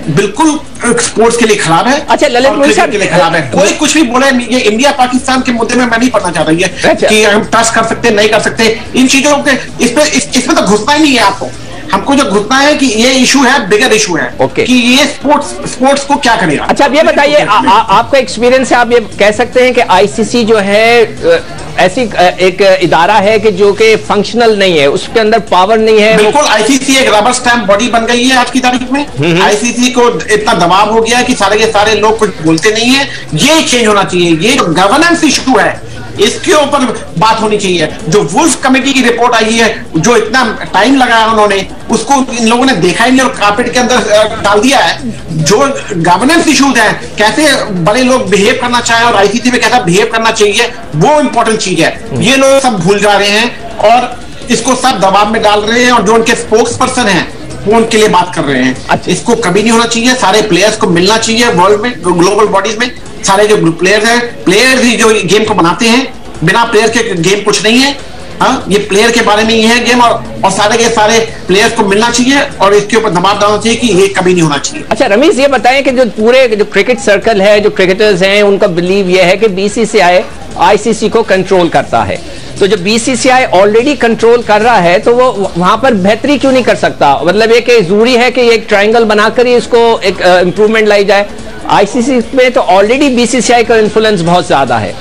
बिल्कुल स्पोर्ट्स के लिए खराब है। अच्छा ललित मोदी साहब के लिए खराब है। कोई कुछ भी बोले, ये इंडिया पाकिस्तान के मुद्दे में मैं नहीं पढ़ना चाहता ये कि हम टच कर सकते नहीं कर सकते, इन चीजों के इसमें तो घुसना ही नहीं है। आपको हमको जो घुसना है कि ये इशू है, बिगर इशू है कि ये स्पोर्ट्स को क्या करेगा। अच्छा अब ये बताइए, आपका एक्सपीरियंस है, आप ये कह सकते हैं कि आईसीसी जो है ऐसी एक इदारा है कि जो कि फंक्शनल नहीं है, उसके अंदर पावर नहीं है। बिल्कुल, आईसीसी एक रबर स्टैम्प बॉडी बन गई है आज की तारीख में। आईसीसी को इतना दबाव हो गया कि सारे के सारे लोग कुछ बोलते नहीं है। ये चेंज होना चाहिए। ये जो गवर्नेंस इशू है इसके ऊपर बात होनी चाहिए। जो वुल्फ कमेटी की रिपोर्ट आई है, जो इतना टाइम लगाया उन्होंने, उसको इन लोगों ने देखा ही नहीं और कार्पेट के अंदर डाल दिया है। जो गवर्नेंस इश्यूज हैं, कैसे बड़े लोग बिहेव करना चाहे और आईसीसी में कैसा बिहेव करना चाहिए, वो इंपॉर्टेंट चीज है। ये लोग सब भूल जा रहे हैं और इसको सब दबाव में डाल रहे हैं और जो उनके स्पोक्स पर्सन हैं वो उनके लिए बात कर रहे हैं। अच्छा। इसको कभी नहीं होना चाहिए। सारे प्लेयर्स को मिलना चाहिए वर्ल्ड में, ग्लोबल बॉडीज में। सारे जो प्लेयर्स हैं, प्लेयर्स ही जो गेम को बनाते हैं, बिना प्लेयर के गेम कुछ नहीं है। हाँ, ये प्लेयर के बारे में ही है गेम और सारे के सारे प्लेयर्स को मिलना चाहिए और इसके ऊपर दबाव डालना चाहिए कि ये कभी नहीं होना चाहिए। अच्छा रमेश, ये बताएं कि जो पूरे जो क्रिकेट सर्कल है, जो क्रिकेटर्स हैं, उनका बिलीव ये है कि बीसीसीआई आईसीसी को कंट्रोल करता है। तो जो बीसीसीआई ऑलरेडी कंट्रोल कर रहा है तो वो वहां पर बेहतरी क्यों नहीं कर सकता? मतलब ये कि जरूरी है कि एक ट्रायंगल बनाकर ही इसको एक इंप्रूवमेंट लाई जाए। आईसीसी में तो ऑलरेडी बीसीसीआई का इन्फ्लुएंस बहुत ज्यादा है।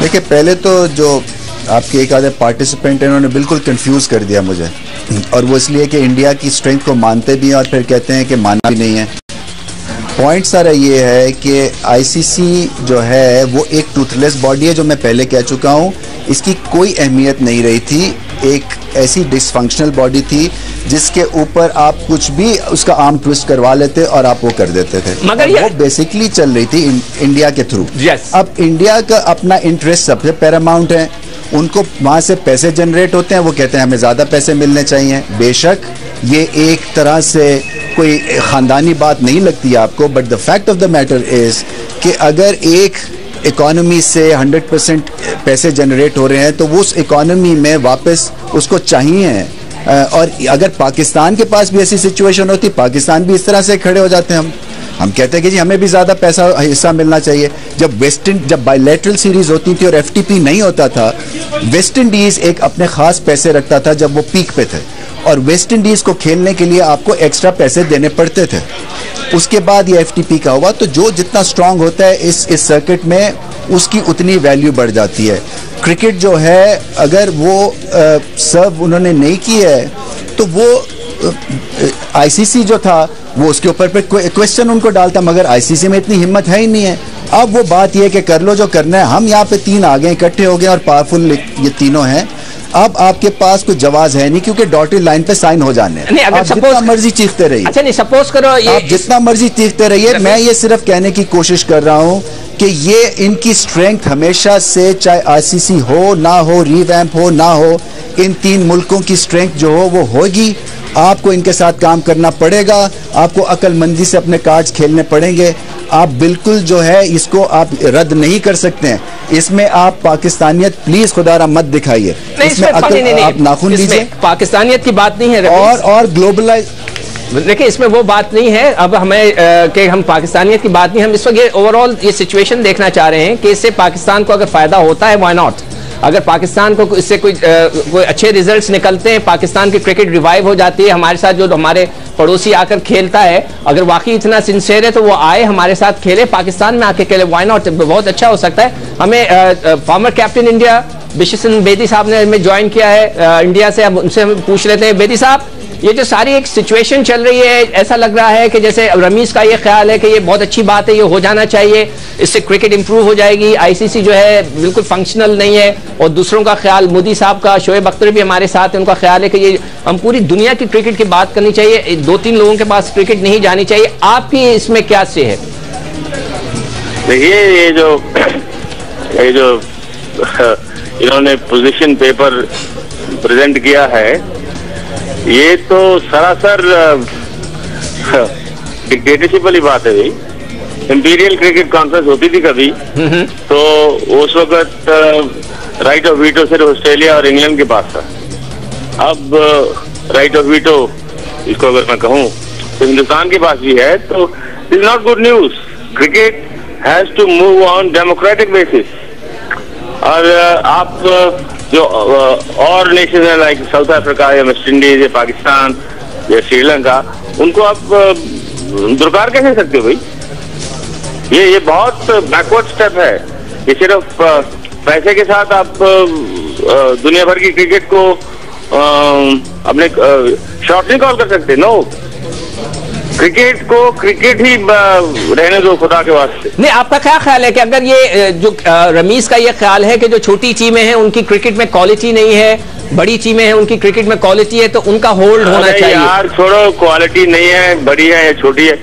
देखिए, पहले तो जो आपके एक आधे पार्टिसिपेंट हैं, उन्होंने बिल्कुल कंफ्यूज कर दिया मुझे, और वो इसलिए कि इंडिया की स्ट्रेंथ को मानते भी हैं और फिर कहते हैं कि मानना भी नहीं है। पॉइंट सारा ये है कि आईसीसी जो है वो एक टूथलेस बॉडी है, जो मैं पहले कह चुका हूँ। इसकी कोई अहमियत नहीं रही थी, एक ऐसी डिसफंक्शनल बॉडी थी जिसके ऊपर आप कुछ भी उसका आर्म ट्विस्ट करवा लेते और आप वो कर देते थे, मगर वो बेसिकली चल रही थी इंडिया के थ्रू। अब इंडिया का अपना इंटरेस्ट सबसे पैरामाउंट है, उनको वहां से पैसे जनरेट होते हैं, वो कहते हैं हमें ज्यादा पैसे मिलने चाहिए। बेशक ये एक तरह से कोई खानदानी बात नहीं लगती आपको, but the fact of the matter is कि अगर एक इकोनॉमी से 100% पैसे जनरेट हो रहे हैं तो वो उस इकोनॉमी में वापस उसको चाहिए। और अगर पाकिस्तान के पास भी ऐसी सिचुएशन होती, पाकिस्तान भी इस तरह से खड़े हो जाते हैं। हम कहते हैं कि जी हमें भी ज्यादा पैसा हिस्सा मिलना चाहिए। जब बायलैटरल सीरीज होती थी और एफटीपी नहीं होता था, वेस्ट इंडीज एक अपने खास पैसे रखता था जब वो पीक पे थे, और वेस्ट इंडीज को खेलने के लिए आपको एक्स्ट्रा पैसे देने पड़ते थे। उसके बाद ये एफटीपी का हुआ, तो जो जितना स्ट्रांग होता है इस सर्किट में, उसकी उतनी वैल्यू बढ़ जाती है। क्रिकेट जो है, अगर वो सर्व उन्होंने नहीं की है तो वो आईसीसी जो था वो उसके ऊपर पे क्वेश्चन उनको डालता, मगर आईसीसी में इतनी हिम्मत है ही नहीं है। अब वो बात ये है कि कर लो जो करना है। हम यहाँ पे 3 आ गए, इकट्ठे हो गए और पावरफुल ये तीनों हैं। अब आपके पास कोई जवाब है नहीं, क्योंकि डॉटेड लाइन पे साइन हो जाने हैं। आप जितना मर्जी चीखते रहिए। अच्छा नहीं, सपोज करो आप जितना मर्जी चीखते रहिए। मैं ये सिर्फ कहने की कोशिश कर रहा हूँ कि ये इनकी स्ट्रेंथ हमेशा से, चाहे आईसीसी हो ना हो, रिवैम्प हो ना हो, इन 3 मुल्कों की स्ट्रेंथ जो हो वो होगी। आपको इनके साथ काम करना पड़ेगा, आपको अक्लमंदी से अपने कार्ड्स खेलने पड़ेंगे। आप बिल्कुल जो है इसको आप रद्द नहीं कर सकते हैं। इसमें आप पाकिस्तानियत प्लीज खुदारा मत दिखाइए, इसमें आप नाखून लीजिए। पाकिस्तानियत की बात नहीं है और ग्लोबलाइज, देखिए इसमें वो बात नहीं है। अब हमें कि हम पाकिस्तानियत की बात नहीं, हम इस वक्त ये ओवरऑल ये सिचुएशन देखना चाह रहे हैं कि इससे पाकिस्तान को अगर फायदा होता है, व्हाई नॉट। अगर पाकिस्तान को इससे कोई अच्छे रिजल्ट्स निकलते हैं, पाकिस्तान की क्रिकेट रिवाइव हो जाती है, हमारे साथ जो हमारे पड़ोसी आकर खेलता है, अगर वाकई इतना सिंसियर है तो वो आए हमारे साथ खेले, पाकिस्तान में आके खेले, व्हाई नॉट। बहुत अच्छा हो सकता है। हमें former captain India Bishan Bedi साहब ने हमें ज्वाइन किया है इंडिया से। अब उनसे हम पूछ लेते हैं, बेदी साहब, ये जो सारी एक सिचुएशन चल रही है, ऐसा लग रहा है कि जैसे रमीज का ये ख्याल है कि ये बहुत अच्छी बात है, ये हो जाना चाहिए, इससे क्रिकेट इंप्रूव हो जाएगी, आईसीसी जो है बिल्कुल फंक्शनल नहीं है, और दूसरों का ख्याल, मोदी साहब का, शोएब अख्तर भी हमारे साथ है, उनका ख्याल है कि ये हम पूरी दुनिया की क्रिकेट की बात करनी चाहिए, 2-3 लोगों के पास क्रिकेट नहीं जानी चाहिए। आपकी इसमें क्या से है? देखिए, ये जो इन्होंने पोजीशन पेपर प्रेजेंट किया है, ये तो सरासर डिक्टेटरशिप वाली बात है भाई। इंपीरियल क्रिकेट कॉन्फ्रेंस होती थी कभी, तो उस वक्त राइट ऑफ वीटो सिर्फ ऑस्ट्रेलिया और इंग्लैंड के पास था। अब राइट ऑफ वीटो, इसको अगर मैं कहूँ तो हिंदुस्तान के पास भी है, तो is not good news. Cricket has to move on democratic basis. और आप जो और नेशन है, लाइक साउथ अफ्रीका या वेस्ट इंडीज या पाकिस्तान या श्रीलंका, उनको आप दुरकार कैसे सकते हो भाई? ये बहुत बैकवर्ड स्टेप है। ये सिर्फ पैसे के साथ आप दुनिया भर की क्रिकेट को अपने शॉट नहीं कॉल कर सकते। नो, क्रिकेट को क्रिकेट ही रहने दो खुदा के वास्ते। नहीं, आपका क्या ख्याल है कि अगर ये जो रमीज का ये ख्याल है कि जो छोटी टीमें हैं उनकी क्रिकेट में क्वालिटी नहीं है, बड़ी टीमें हैं उनकी क्रिकेट में क्वालिटी है, तो उनका होल्ड होना चाहिए? यार छोड़ो, क्वालिटी नहीं है, बड़ी है या छोटी है,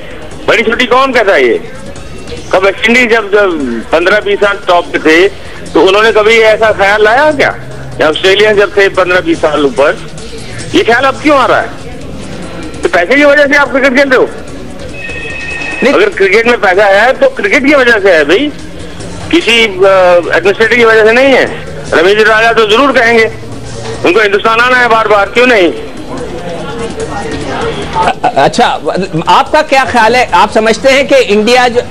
बड़ी छोटी कौन कहता है ये? कब वेस्ट इंडीज जब 15-20 साल टॉप पे थे तो उन्होंने कभी ऐसा ख्याल लाया क्या? या ऑस्ट्रेलिया जब थे 15-20 साल ऊपर, ये ख्याल अब क्यों आ रहा है? तो पैसे की वजह से आप क्रिकेट खेलते हो? अगर क्रिकेट में पैसा है तो क्रिकेट की वजह से है भाई, किसी एडमिनिस्ट्रेटिव की वजह से नहीं है। रमेश राजा तो जरूर कहेंगे उनको हिंदुस्तान आना है बार बार, क्यों नहीं? अच्छा, आपका क्या ख्याल है? आप समझते हैं कि इंडिया जो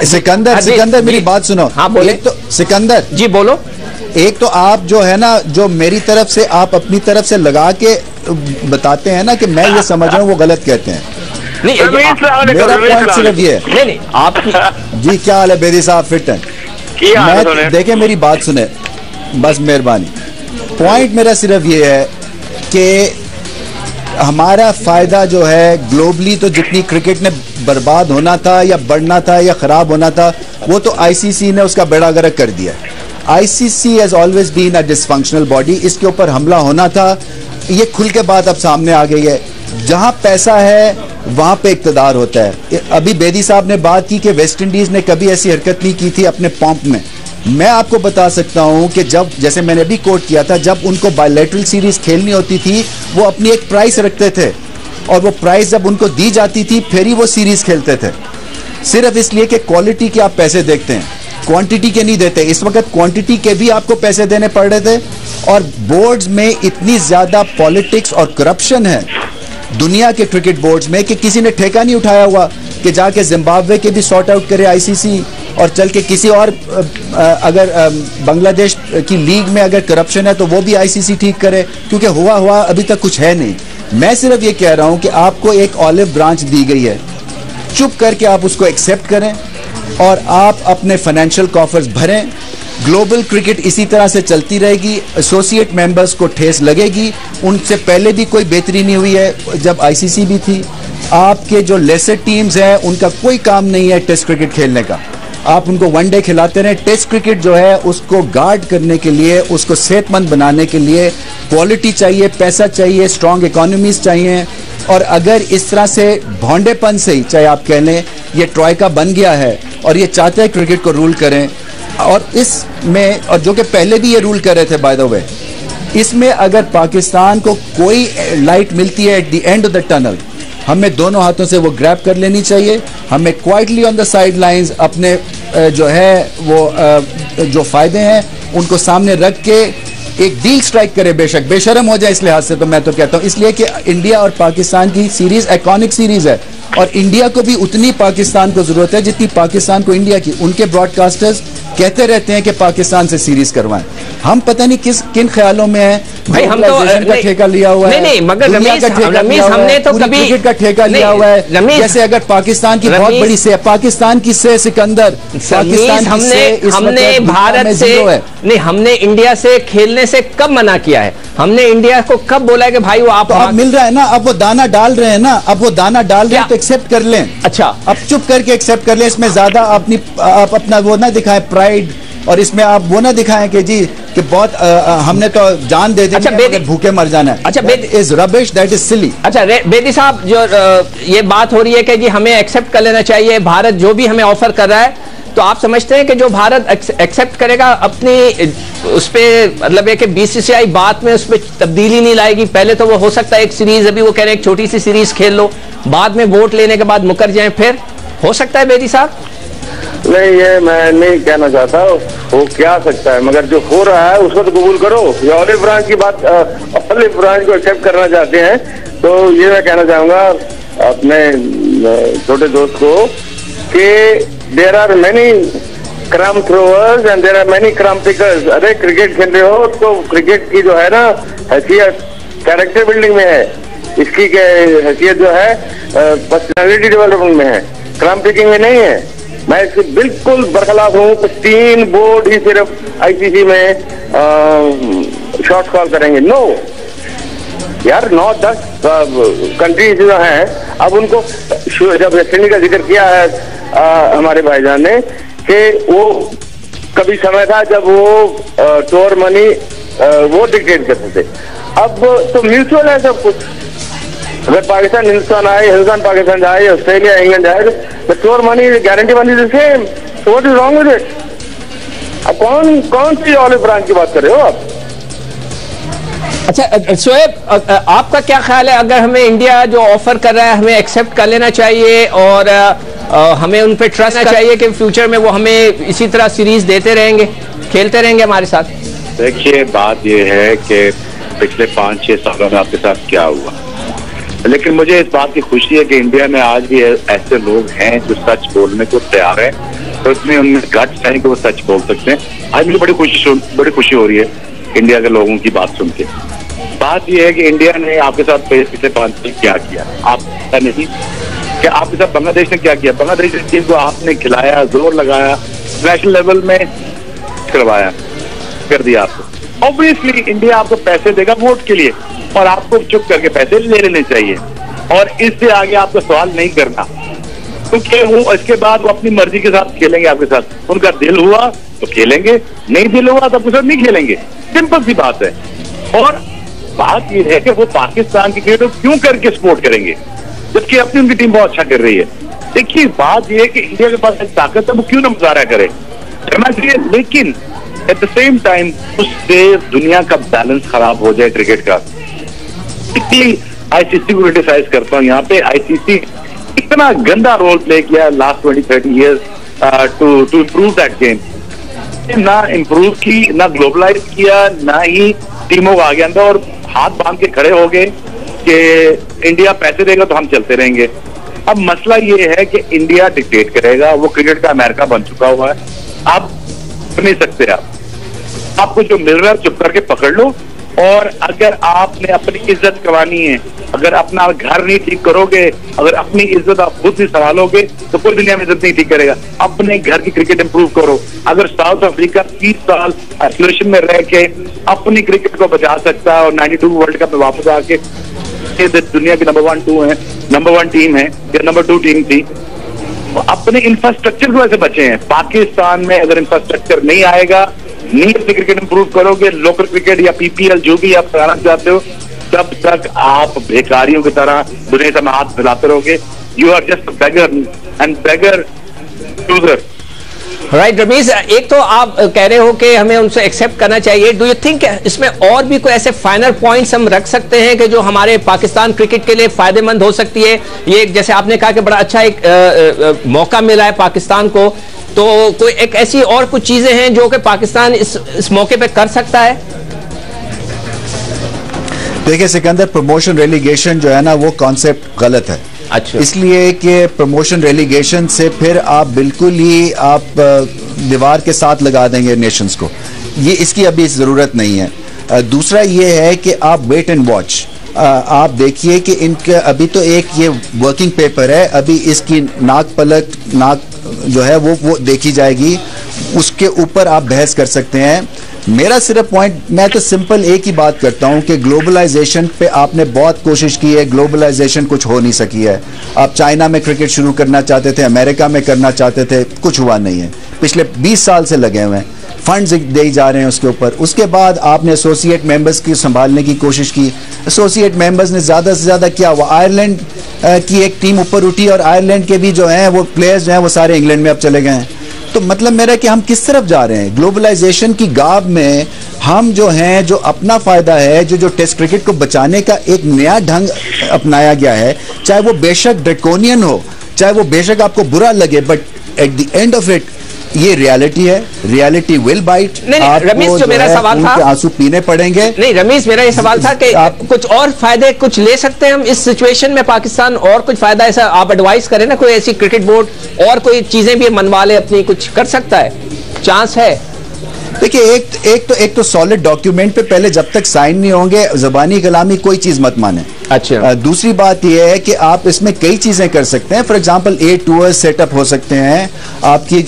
सिकंदर मेरी बात सुनो। हाँ बोले। एक तो सिकंदर जी बोलो। एक तो आप जो है ना, जो मेरी तरफ से आप अपनी तरफ से लगा के बताते हैं ना कि मैं ये समझ रहा हूँ, वो गलत कहते हैं। नहीं, मेरा पॉइंट सिर्फ ये है। नहीं आपकी जी क्या हाल है बेदी साहब? फिट हैं? मैं देखे मेरी बात सुने, बस मेहरबानी। पॉइंट मेरा सिर्फ ये है कि हमारा फायदा जो है ग्लोबली, तो जितनी क्रिकेट ने बर्बाद होना था या बढ़ना था या खराब होना था, वो तो आईसीसी ने उसका बेड़ा गर्क कर दिया। ICC has always been a dysfunctional body, इसके ऊपर हमला होना था, ये खुल के बात अब सामने आ गई है। जहां पैसा है वहां पे इक्तदार होता है। अभी बेदी साहब ने बात की कि वेस्ट इंडीज ने कभी ऐसी हरकत नहीं की थी अपने पंप में। मैं आपको बता सकता हूं कि जब, जैसे मैंने भी कोट किया था, जब उनको बायलैटरल सीरीज खेलनी होती थी वो अपनी एक प्राइस रखते थे, और वो प्राइस जब उनको दी जाती थी फिर ही वो सीरीज खेलते थे, सिर्फ इसलिए कि क्वालिटी के आप पैसे देखते हैं, क्वांटिटी के नहीं देते। इस वक्त क्वांटिटी के भी आपको पैसे देने पड़ रहे थे, और बोर्ड्स में इतनी ज्यादा पॉलिटिक्स और करप्शन है दुनिया के क्रिकेट बोर्ड्स में कि किसी ने ठेका नहीं उठाया हुआ कि जाके जिम्बाब्वे के भी सॉर्ट आउट करे आईसीसी, और चल के किसी और अगर बांग्लादेश की लीग में अगर करप्शन है तो वो भी आईसीसी ठीक करे, क्योंकि हुआ अभी तक कुछ है नहीं। मैं सिर्फ ये कह रहा हूं कि आपको एक ऑलिव ब्रांच दी गई है, चुप करके आप उसको एक्सेप्ट करें और आप अपने फाइनेंशियल कॉफर्स भरें। ग्लोबल क्रिकेट इसी तरह से चलती रहेगी, एसोसिएट मेंबर्स को ठेस लगेगी। उनसे पहले भी कोई बेहतरी नहीं हुई है जब आईसीसी भी थी। आपके जो लेसर टीम्स हैं उनका कोई काम नहीं है टेस्ट क्रिकेट खेलने का, आप उनको वनडे खिलाते रहें। टेस्ट क्रिकेट जो है उसको गार्ड करने के लिए, उसको सेहतमंद बनाने के लिए क्वालिटी चाहिए, पैसा चाहिए, स्ट्रॉन्ग इकोनॉमीज चाहिए। और अगर इस तरह से भौंडेपन से ही, चाहे आप कह लें ये ट्रॉयका बन गया है और ये चाहते हैं क्रिकेट को रूल करें, और इसमें, और जो कि पहले भी ये रूल कर रहे थे बाय द वे, इसमें अगर पाकिस्तान को कोई लाइट मिलती है at the end of the tunnel, हमें दोनों हाथों से वो ग्रैब कर लेनी चाहिए। हमें quietly on the side lines अपने जो है वो जो फायदे हैं उनको सामने रख के एक डील स्ट्राइक करे, बेशक बेशरम हो जाए इस लिहाज से, तो मैं तो कहता हूँ इसलिए कि इंडिया और पाकिस्तान की सीरीज आइकॉनिक सीरीज है, और इंडिया को भी उतनी पाकिस्तान को जरूरत है जितनी पाकिस्तान को इंडिया की। उनके ब्रॉडकास्टर्स कहते रहते हैं कि पाकिस्तान से सीरीज करवाएं, हम पता नहीं किन ख्यालों में है भाई। हम तो का ठेका लिया हुआ है, नहीं, मगर रमेश हमने तो कभी क्रिकेट का ठेका लिया हुआ है। जैसे अगर पाकिस्तान की बहुत बड़ी से, पाकिस्तान की से सिकंदर, पाकिस्तान हमने भारत से नहीं, हमने इंडिया से खेलने से कब मना किया है? हमने इंडिया को कब बोला है कि भाई वो आप तो अब मिल रहा है ना, अब वो दाना डाल रहे हैं ना, अब वो दाना डाल रहे हैं तो एक्सेप्ट कर लें। अच्छा, अब चुप करके एक्सेप्ट कर लें, इसमें ज्यादा आप अपना वो ना दिखाएं प्राइड, और इसमें आप वो ना दिखाएं कि जी कि बहुत हमने तो जान दे दी। अच्छा, भूखे मर जाना है। अच्छा, इज रबिश, दैट इज सिली। अच्छा बेदी साहब, जो ये बात हो रही है कि जी हमें एक्सेप्ट कर लेना चाहिए भारत जो भी हमें ऑफर कर रहा है, तो आप समझते हैं कि जो भारत एक्सेप्ट करेगा अपनी उस पर, मतलब है कि बीसीसीआई बात में उस पर तब्दीली नहीं लाएगी? पहले तो वो हो सकता है एक सीरीज, अभी वो कह रहे हैं एक छोटी सी सीरीज खेल लो, बाद में वोट लेने के बाद मुकर जाए, फिर हो सकता है बेदी साहब? नहीं, ये मैं नहीं कहना चाहता, वो क्या सकता है, मगर जो हो रहा है उसको तो कबूल करो। ये ऑलिव ब्रांच की बात, ऑलिव ब्रांच को एक्सेप्ट करना चाहते हैं, तो ये मैं कहना चाहूंगा अपने छोटे दोस्त को कि there are many crumb throwers and there are many crumb pickers. अरे क्रिकेट खेल रहे हो तो क्रिकेट की जो है ना हैसियत कैरेक्टर बिल्डिंग में है, इसकी हैसियत जो है पर्सनालिटी डेवलपमेंट में है, क्रम पिकिंग में नहीं है। मैं इससे बिल्कुल बरखलाफ हूँ कि 3 बोर्ड ही सिर्फ आईसीसी में शॉर्ट कॉल करेंगे। नो यार, 9-10 कंट्रीज जो हैं अब उनको जब वेस्ट इंडीज का जिक्र किया है हमारे भाईजान ने कि वो कभी समय था जब वो टूर मनी वो डिक्टेट करते थे, अब तो म्यूचुअल है सब कुछ। अगर पाकिस्तान हिंदुस्तान आए, हिंदुस्तान पाकिस्तान जाए, ऑस्ट्रेलिया इंग्लैंड जाए, तो tour money guarantee money the same, so what is wrong with it? अब कौन सी ऑलिव ब्रांच की बात कर रहे हो आप? अच्छा शोएब, आपका क्या ख्याल है, अगर हमें इंडिया जो ऑफर कर रहा है हमें एक्सेप्ट कर लेना चाहिए और हमें उन पे ट्रस्ट करना चाहिए कि फ्यूचर में वो हमें इसी तरह सीरीज देते रहेंगे, खेलते रहेंगे हमारे साथ? देखिए, बात ये है कि पिछले 5-6 सालों में आपके साथ क्या हुआ, लेकिन मुझे इस बात की खुशी है कि इंडिया में आज भी ऐसे लोग हैं जो सच बोलने को तैयार हैं, तो इसमें उनमें गट्स है कि वो सच बोल सकते हैं। आज मुझे बड़ी खुशी हो रही है इंडिया के लोगों की बात सुन के। बात यह है कि इंडिया ने आपके साथ पिछले 5 साल क्या किया, आपका नहीं कि आपके साथ बांग्लादेश ने क्या किया। बांग्लादेश टीम को आपने खिलाया, जोर लगाया, नेशनल लेवल में करवाया, कर दिया आपको। ऑब्वियसली इंडिया आपको पैसे देगा वोट के लिए और आपको चुप करके पैसे ले लेने चाहिए और इससे आगे आपको सवाल नहीं करना, क्योंकि वो इसके बाद वो अपनी मर्जी के साथ खेलेंगे आपके साथ। उनका दिल हुआ तो खेलेंगे, नहीं दिल हुआ तो आपके साथ नहीं खेलेंगे, सिंपल सी बात है। और बात यह है कि वो पाकिस्तान की क्रिकेट क्यों करके सपोर्ट करेंगे जबकि अपनी उनकी टीम बहुत अच्छा कर रही है। देखिए, बात यह है कि इंडिया के पास एक ताकत है, वो क्यों ना मुजाहरा करे, करना चाहिए, लेकिन एट द सेम टाइम उससे दुनिया का बैलेंस खराब हो जाए क्रिकेट का। आईसीसी को क्रिटिसाइज करता हूँ यहाँ पे। आईसीसी इतना गंदा रोल प्ले किया last 20-30 years to improve that game, ना इम्प्रूव की, ना ग्लोबलाइज किया, ना ही टीमों को आगे अंदर और हाथ बांध के खड़े हो गए कि इंडिया पैसे देगा तो हम चलते रहेंगे। अब मसला ये है कि इंडिया डिक्टेट करेगा, वो क्रिकेट का अमेरिका बन चुका हुआ है, आप नहीं सकते। आपको जो मिल रहा है चुप करके पकड़ लो, और अगर आपने अपनी इज्जत कमानी है, अगर अपना घर नहीं ठीक करोगे, अगर अपनी इज्जत आप खुद ही संभालोगे तो कोई दुनिया में इज्जत नहीं ठीक करेगा। अपने घर की क्रिकेट इंप्रूव करो। अगर साउथ अफ्रीका 30 साल आइसोलेशन में रह के अपनी क्रिकेट को बचा सकता है और 92 वर्ल्ड कप में वापस आके दुनिया की नंबर 1 टीम है या नंबर 2 टीम थी, अपने इंफ्रास्ट्रक्चर को ऐसे बचे हैं। पाकिस्तान में अगर इंफ्रास्ट्रक्चर नहीं आएगा, नहीं अपनी क्रिकेट इंप्रूव करोगे, लोकल क्रिकेट या पीपीएल जो भी आप कराना चाहते हो, तब तक आप भिखारियों की तरह दुनिया में हाथ फैलाते रहोगे। You are just beggar and beggar loser. Right Ramiz, एक तो आप कह रहे हो कि हमें उनसे एक्सेप्ट करना चाहिए। डू यू थिंक इसमें और भी कोई ऐसे फाइनल पॉइंट्स हम रख सकते हैं कि जो हमारे पाकिस्तान क्रिकेट के लिए फायदेमंद हो सकती है? ये जैसे आपने कहा कि बड़ा अच्छा एक मौका मिला है पाकिस्तान को, तो कोई एक ऐसी और कुछ चीजें हैं जो कि पाकिस्तान इस मौके पे कर सकता है? देखिए सिकंदर, प्रमोशन रेलीगेशन जो है ना, वो कॉन्सेप्ट गलत है। अच्छा। इसलिए कि प्रमोशन रेलीगेशन से फिर आप बिल्कुल ही आप दीवार के साथ लगा देंगे नेशंस को, ये इसकी अभी जरूरत नहीं है। दूसरा ये है कि आप वेट एंड वॉच, आप देखिए कि इनके अभी तो एक ये वर्किंग पेपर है, अभी इसकी नाक जो है वो देखी जाएगी, उसके ऊपर आप बहस कर सकते हैं। मेरा सिर्फ पॉइंट, मैं तो सिंपल एक ही बात करता हूं कि ग्लोबलाइजेशन पे आपने बहुत कोशिश की है, ग्लोबलाइजेशन कुछ हो नहीं सकी है। आप चाइना में क्रिकेट शुरू करना चाहते थे, अमेरिका में करना चाहते थे, कुछ हुआ नहीं है। पिछले 20 साल से लगे हुए हैं, फंड्स दे जा रहे हैं उसके ऊपर। उसके बाद आपने एसोसिएट मेंबर्स की संभालने की कोशिश की, एसोसिएट मेंबर्स ने ज़्यादा से ज़्यादा क्या हुआ, आयरलैंड की एक टीम ऊपर उठी और आयरलैंड के भी जो हैं वो प्लेयर्स जो हैं वो सारे इंग्लैंड में अब चले गए हैं। तो मतलब मेरा कि हम किस तरफ जा रहे हैं? ग्लोबलाइजेशन की गाब में हम जो हैं, जो अपना फायदा है, जो टेस्ट क्रिकेट को बचाने का एक नया ढंग अपनाया गया है, चाहे वो बेशक ड्रैकोनियन हो, चाहे वो बेशक आपको बुरा लगे, but at the end of it ये रियलिटी है, रियलिटी विल बाइट। रमीश, जो मेरा सवाल था, आंसू पीने पड़ेंगे। नहीं रमीश, मेरा ये सवाल था कि कुछ और फायदे कुछ ले सकते हैं हम इस सिचुएशन में पाकिस्तान, और कुछ फायदा ऐसा आप एडवाइस करें ना, कोई ऐसी क्रिकेट बोर्ड और कोई चीजें भी मनवा ले अपनी, कुछ कर सकता है, चांस है? देखिए, एक तो सॉलिड डॉक्यूमेंट पे पहले जब तक साइन नहीं होंगे, जबानी कलामी कोई चीज मत माने। अच्छा। दूसरी बात यह है कि आप इसमें कई चीजें कर सकते हैं। For example A tours setup हो सकते हैं आपकी,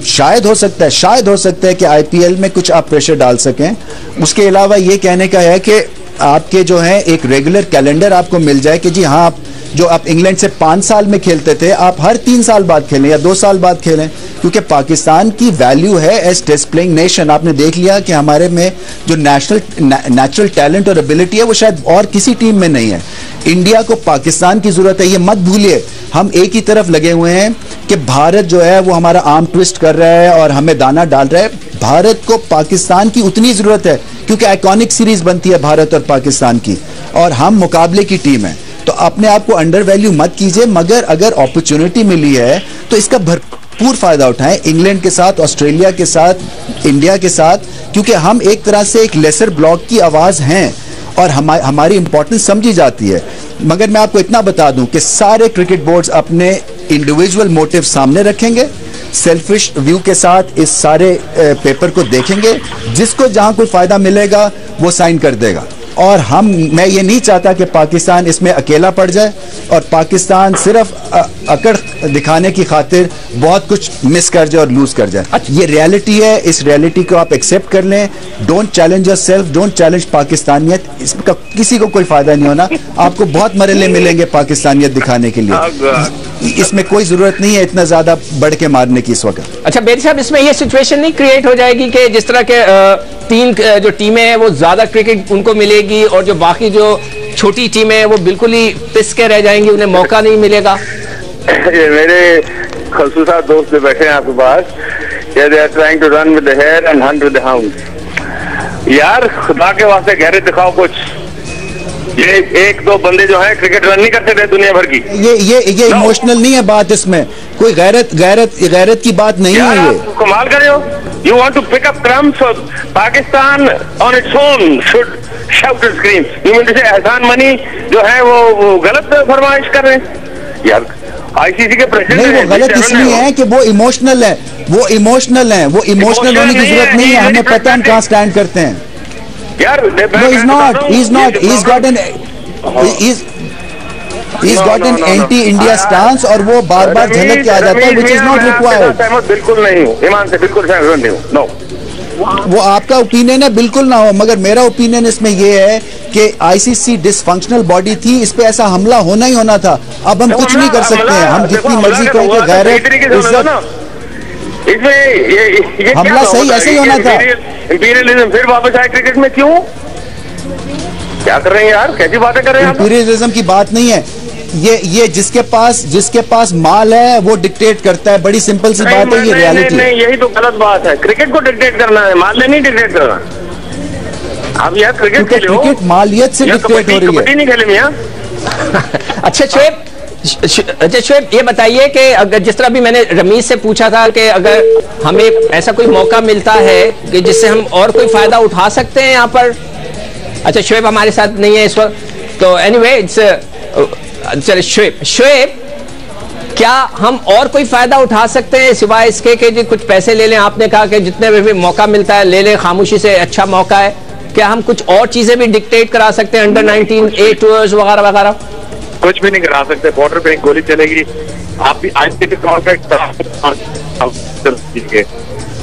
शायद हो सकता है कि आईपीएल में कुछ आप प्रेशर डाल सकें। उसके अलावा ये कहने का है कि आपके जो है एक रेगुलर कैलेंडर आपको मिल जाए कि जी हाँ, आप जो आप इंग्लैंड से 5 साल में खेलते थे, आप हर 3 साल बाद खेलें या 2 साल बाद खेलें, क्योंकि पाकिस्तान की वैल्यू है एज टेस्ट प्लेइंग नेशन। आपने देख लिया कि हमारे में जो नेचुरल टैलेंट और एबिलिटी है वो शायद और किसी टीम में नहीं है। इंडिया को पाकिस्तान की जरूरत है, ये मत भूलिए। हम एक ही तरफ लगे हुए हैं कि भारत जो है वो हमारा आर्म ट्विस्ट कर रहा है और हमें दाना डाल रहा है। भारत को पाकिस्तान की उतनी जरूरत है, क्योंकि आइकॉनिक सीरीज बनती है भारत और पाकिस्तान की, और हम मुकाबले की टीम है। तो अपने आप को अंडर वैल्यू मत कीजिए, मगर अगर अपॉर्चुनिटी मिली है तो इसका भरपूर फायदा उठाएं। इंग्लैंड के साथ, ऑस्ट्रेलिया के साथ, इंडिया के साथ, क्योंकि हम एक तरह से एक लेसर ब्लॉक की आवाज हैं और हमारी इंपॉर्टेंस समझी जाती है। मगर मैं आपको इतना बता दूं कि सारे क्रिकेट बोर्ड्स अपने इंडिविजुअल मोटिव सामने रखेंगे, सेल्फिश व्यू के साथ इस सारे पेपर को देखेंगे, जिसको जहां कोई फायदा मिलेगा वो साइन कर देगा। और मैं ये नहीं चाहता कि पाकिस्तान इसमें अकेला पड़ जाए और पाकिस्तान सिर्फ अकड़ दिखाने की खातिर बहुत कुछ मिस कर जाए और लूज कर जाए। ये रियलिटी है, इस रियलिटी को आप एक्सेप्ट कर लें। Don't challenge yourself, don't challenge पाकिस्तानियत, इसका किसी को कोई फायदा नहीं होना। आपको बहुत मरहले मिलेंगे पाकिस्तानियत दिखाने के लिए, इसमें कोई जरूरत नहीं है इतना ज्यादा बढ़ के मारने की इस वक्त। अच्छा बेरी साहब, इसमें ये सिचुएशन नहीं क्रिएट हो जाएगी कि जिस तरह के 3 जो टीमें हैं वो ज्यादा क्रिकेट उनको मिलेगी और जो बाकी जो छोटी टीमें हैं वो बिल्कुल ही पिस के रह जाएंगी, उन्हें मौका नहीं मिलेगा? ये मेरे खसूसा दोस्त जो बैठे हैं आपके पास, they are trying to run with the hare and hunt with the hound. यार खुदा के वास्ते गहरे दिखाओ कुछ। ये 1-2 बंदे जो हैं क्रिकेट रन नहीं करते थे दुनिया भर की। ये इमोशनल नहीं है बात, इसमें कोई गैरत की बात नहीं है। ये कमाल कर रहे हो। You want to pick up crumbs for Pakistan on its own should shout and scream. You mean to say एहसान मनी जो है वो गलत फरमाइश कर रहे हैं? यार आईसीसी के प्रेसिडेंट नहीं, वो गलत इसलिए है कि वो इमोशनल है, वो इमोशनल होने की जरूरत नहीं है। हमें पता है हम कहाँ स्टैंड करते हैं यार। He's got an anti-India stance और वो बार-बार झलक के आ जाता है, which is not required। बिल्कुल नहीं हूँ, ईमान से बिल्कुल सहमत नहीं हूँ। नो, वो आपका ओपिनियन है, बिल्कुल ना हो, मगर मेरा ओपिनियन इसमें ये है कि आईसीसी डिसफंक्शनल बॉडी थी, इस पे ऐसा हमला होना ही होना था। अब हम कुछ नहीं कर सकते हैं, हम जितनी मर्जी करें कि गैरत इसमें हमला सही ऐसे ही होना था। इंपीरियलिज्म फिर वापस आए क्रिकेट में, क्यों? क्या कर रहे हैं यार, कैसी बातें कर रहे हैं? इंपीरियलिज्म की बात नहीं है ये जिसके पास माल है वो डिक्टेट करता है, बड़ी सिंपल सी बात है, ये रियलिटी है। नहीं, यही तो गलत बात है। क्रिकेट को डिक्टेट करना है, माल नहीं डिक्टेट करना। अब यार क्रिकेट मालियत से डिक्टेट हो रही है, नहीं खेले मियां। अच्छा शोएब, ये बताइए कि अगर जिस तरह भी मैंने रमीज से पूछा था कि अगर हमें ऐसा कोई मौका मिलता है कि जिससे हम और कोई फायदा उठा सकते हैं यहाँ पर। अच्छा शोएब हमारे साथ नहीं है इस वक्त, तो एनीवे चलिए शोएब, क्या हम और कोई फायदा उठा सकते हैं सिवाय इसके कि कुछ पैसे ले लें? आपने कहा कि जितने भी मौका मिलता है ले लें, खामोशी से अच्छा मौका है। क्या हम कुछ और चीजें भी डिक्टेट करा सकते हैं, अंडर 19 A टूर्स वगैरह वगैरह? कुछ भी नहीं करा सकते। बॉर्डर पे एक गोली चलेगी, आप भी आईसीसी कॉन्ट्रैक्ट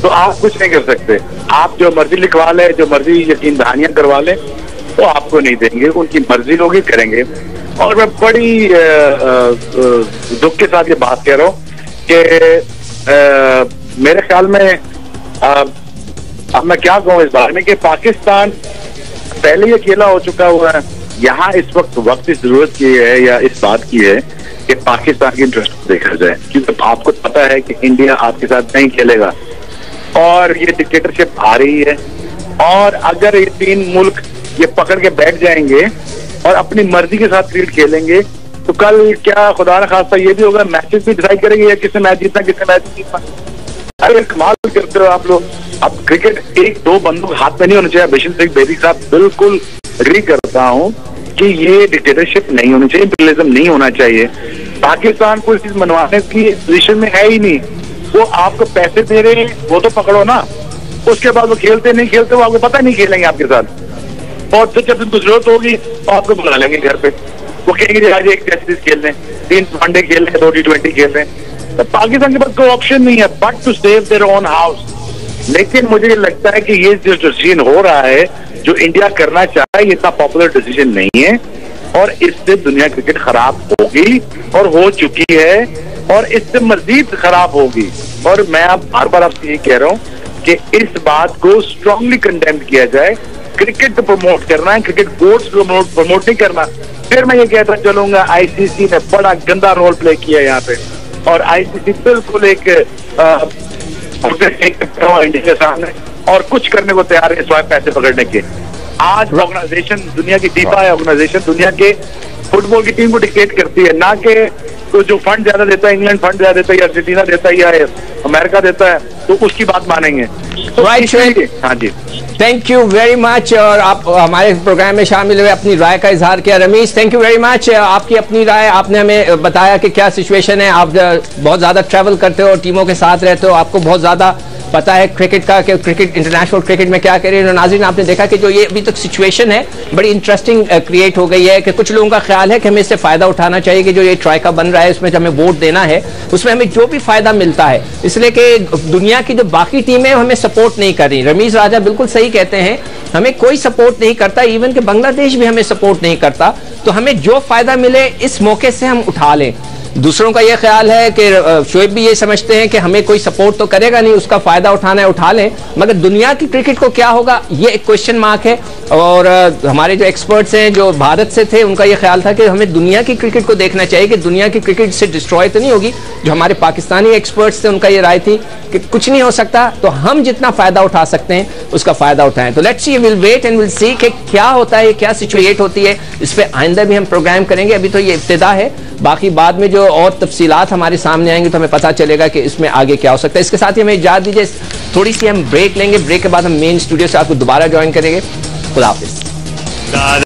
तो आप कुछ नहीं कर सकते। आप जो मर्जी लिखवा ले, जो मर्जी यकीन दहानियां करवा ले, तो आपको नहीं देंगे, उनकी मर्जी लोग ही करेंगे। और मैं बड़ी दुख के साथ ये बात कह रहा हूँ कि मेरे ख्याल में अब मैं क्या कहूँ इस बारे में कि पाकिस्तान पहले ही अकेला हो चुका हुआ है। यहाँ इस वक्त इस जरूरत की है या इस बात की है कि पाकिस्तान की इंटरेस्ट को देखा जाए, क्योंकि आपको पता है कि इंडिया आपके साथ नहीं खेलेगा और ये डिक्टेटरशिप आ रही है। और अगर ये 3 मुल्क ये पकड़ के बैठ जाएंगे और अपनी मर्जी के साथ क्रिकेट खेलेंगे, तो कल क्या खुदा न खास्ता ये भी होगा, मैचेस भी डिसाइड करेंगे या किसने मैच जीतना किसने मैच जीतना। अरे कमाल करते हो आप लोग। अब क्रिकेट 1-2 बंदों के हाथ में नहीं होना चाहिए। बिशन सिंह बेदी साहब, बिल्कुल एग्री करता हूँ कि ये डिक्टेटरशिप नहीं होनी चाहिए, इंपीरियलिज्म नहीं होना चाहिए। पाकिस्तान को इस चीज मनवाने की पोजीशन में है ही नहीं। वो आपको पैसे दे रहे हैं, वो तो पकड़ो ना, उसके बाद वो खेलते नहीं खेलते, वो आपको पता नहीं खेलेंगे आपके साथ। और फिर जब उनको जरूरत होगी तो आपको बुला लेंगे घर पे, वो कहेंगे आज एक टेस्ट सीरीज खेल लें, 3 वनडे खेल लें, 2 T20 खेल लें। तो पाकिस्तान के पास कोई ऑप्शन नहीं है but to save their own house. लेकिन मुझे लगता है कि ये जो सीन हो रहा है, जो इंडिया करना चाहे, ये इतना पॉपुलर डिसीजन नहीं है। और इससे दुनिया क्रिकेट खराब होगी और हो चुकी है और इससे मजीद खराब होगी। और मैं अब बार बार आपसे ये कह रहा हूँ कि इस बात को स्ट्रांगली कंडेम किया जाए। क्रिकेट को प्रमोट करना है, क्रिकेट बोर्ड्स को प्रमोट नहीं करना। फिर मैं ये कहता चलूंगा आईसीसी ने बड़ा गंदा रोल प्ले किया यहाँ पे, और आईसीसी बिल्कुल एक इंडिया के सामने और कुछ करने को तैयार है सिवाय पैसे पकड़ने के। आज ऑर्गेनाइजेशन दुनिया की डीपा है, ऑर्गेनाइजेशन दुनिया के फुटबॉल की टीम को डिक्टेट करती है, ना कि तो जो फंड ज्यादा देता है, इंग्लैंड फंड ज्यादा देता है या अर्जेंटीना देता है या अमेरिका देता है, तो उसकी बात मानेंगे। तो हाँ जी, थैंक यू वेरी मच। और आप हमारे प्रोग्राम में शामिल हुए, अपनी राय का इजहार किया। Ramiz, thank you very much. आपकी अपनी राय, आपने हमें बताया कि क्या सिचुएशन है। आप बहुत ज्यादा ट्रैवल करते हो, टीमों के साथ रहते हो, आपको बहुत ज्यादा पता है क्रिकेट का कि क्रिकेट इंटरनेशनल क्रिकेट में क्या करे। नाज़रीन, आपने देखा कि जो ये अभी तक सिचुएशन है बड़ी इंटरेस्टिंग क्रिएट हो गई है कि कुछ लोगों का ख्याल है कि हमें इससे फायदा उठाना चाहिए कि जो ये ट्राइका बन रहा है उसमें हमें वोट देना है, उसमें हमें जो भी फायदा मिलता है, इसलिए कि दुनिया की जो बाकी टीमें हमें सपोर्ट नहीं कर रही। रमीज राजा बिल्कुल सही कहते हैं, हमें कोई सपोर्ट नहीं करता, इवन कि बांग्लादेश भी हमें सपोर्ट नहीं करता। तो हमें जो फायदा मिले इस मौके से हम उठा लें। दूसरों का यह ख्याल है कि शोएब भी ये समझते हैं कि हमें कोई सपोर्ट तो करेगा नहीं, उसका फायदा उठाना है उठा लें, मगर दुनिया की क्रिकेट को क्या होगा ये एक क्वेश्चन मार्क है। और हमारे जो एक्सपर्ट्स हैं जो भारत से थे, उनका यह ख्याल था कि हमें दुनिया की क्रिकेट को देखना चाहिए कि दुनिया की क्रिकेट से डिस्ट्रॉय तो नहीं होगी। जो हमारे पाकिस्तानी एक्सपर्ट्स थे उनका ये राय थी कि कुछ नहीं हो सकता, तो हम जितना फायदा उठा सकते हैं उसका फायदा उठाएं। तो let's see, will wait and will see कि क्या होता है, क्या सिचुएट होती है। इस पर आइंदा भी हम प्रोग्राम करेंगे, अभी तो ये इब्तिदा है, बाकी बाद में जो और तफसीलात हमारे सामने आएंगे तो हमें पता चलेगा कि इसमें आगे क्या हो सकता है। इसके साथ ही हमें इजाज़त दीजिए, थोड़ी सी हम ब्रेक लेंगे, ब्रेक के बाद हम मेन स्टूडियो से आपको दोबारा ज्वाइन करेंगे। खुदा हाफिज़।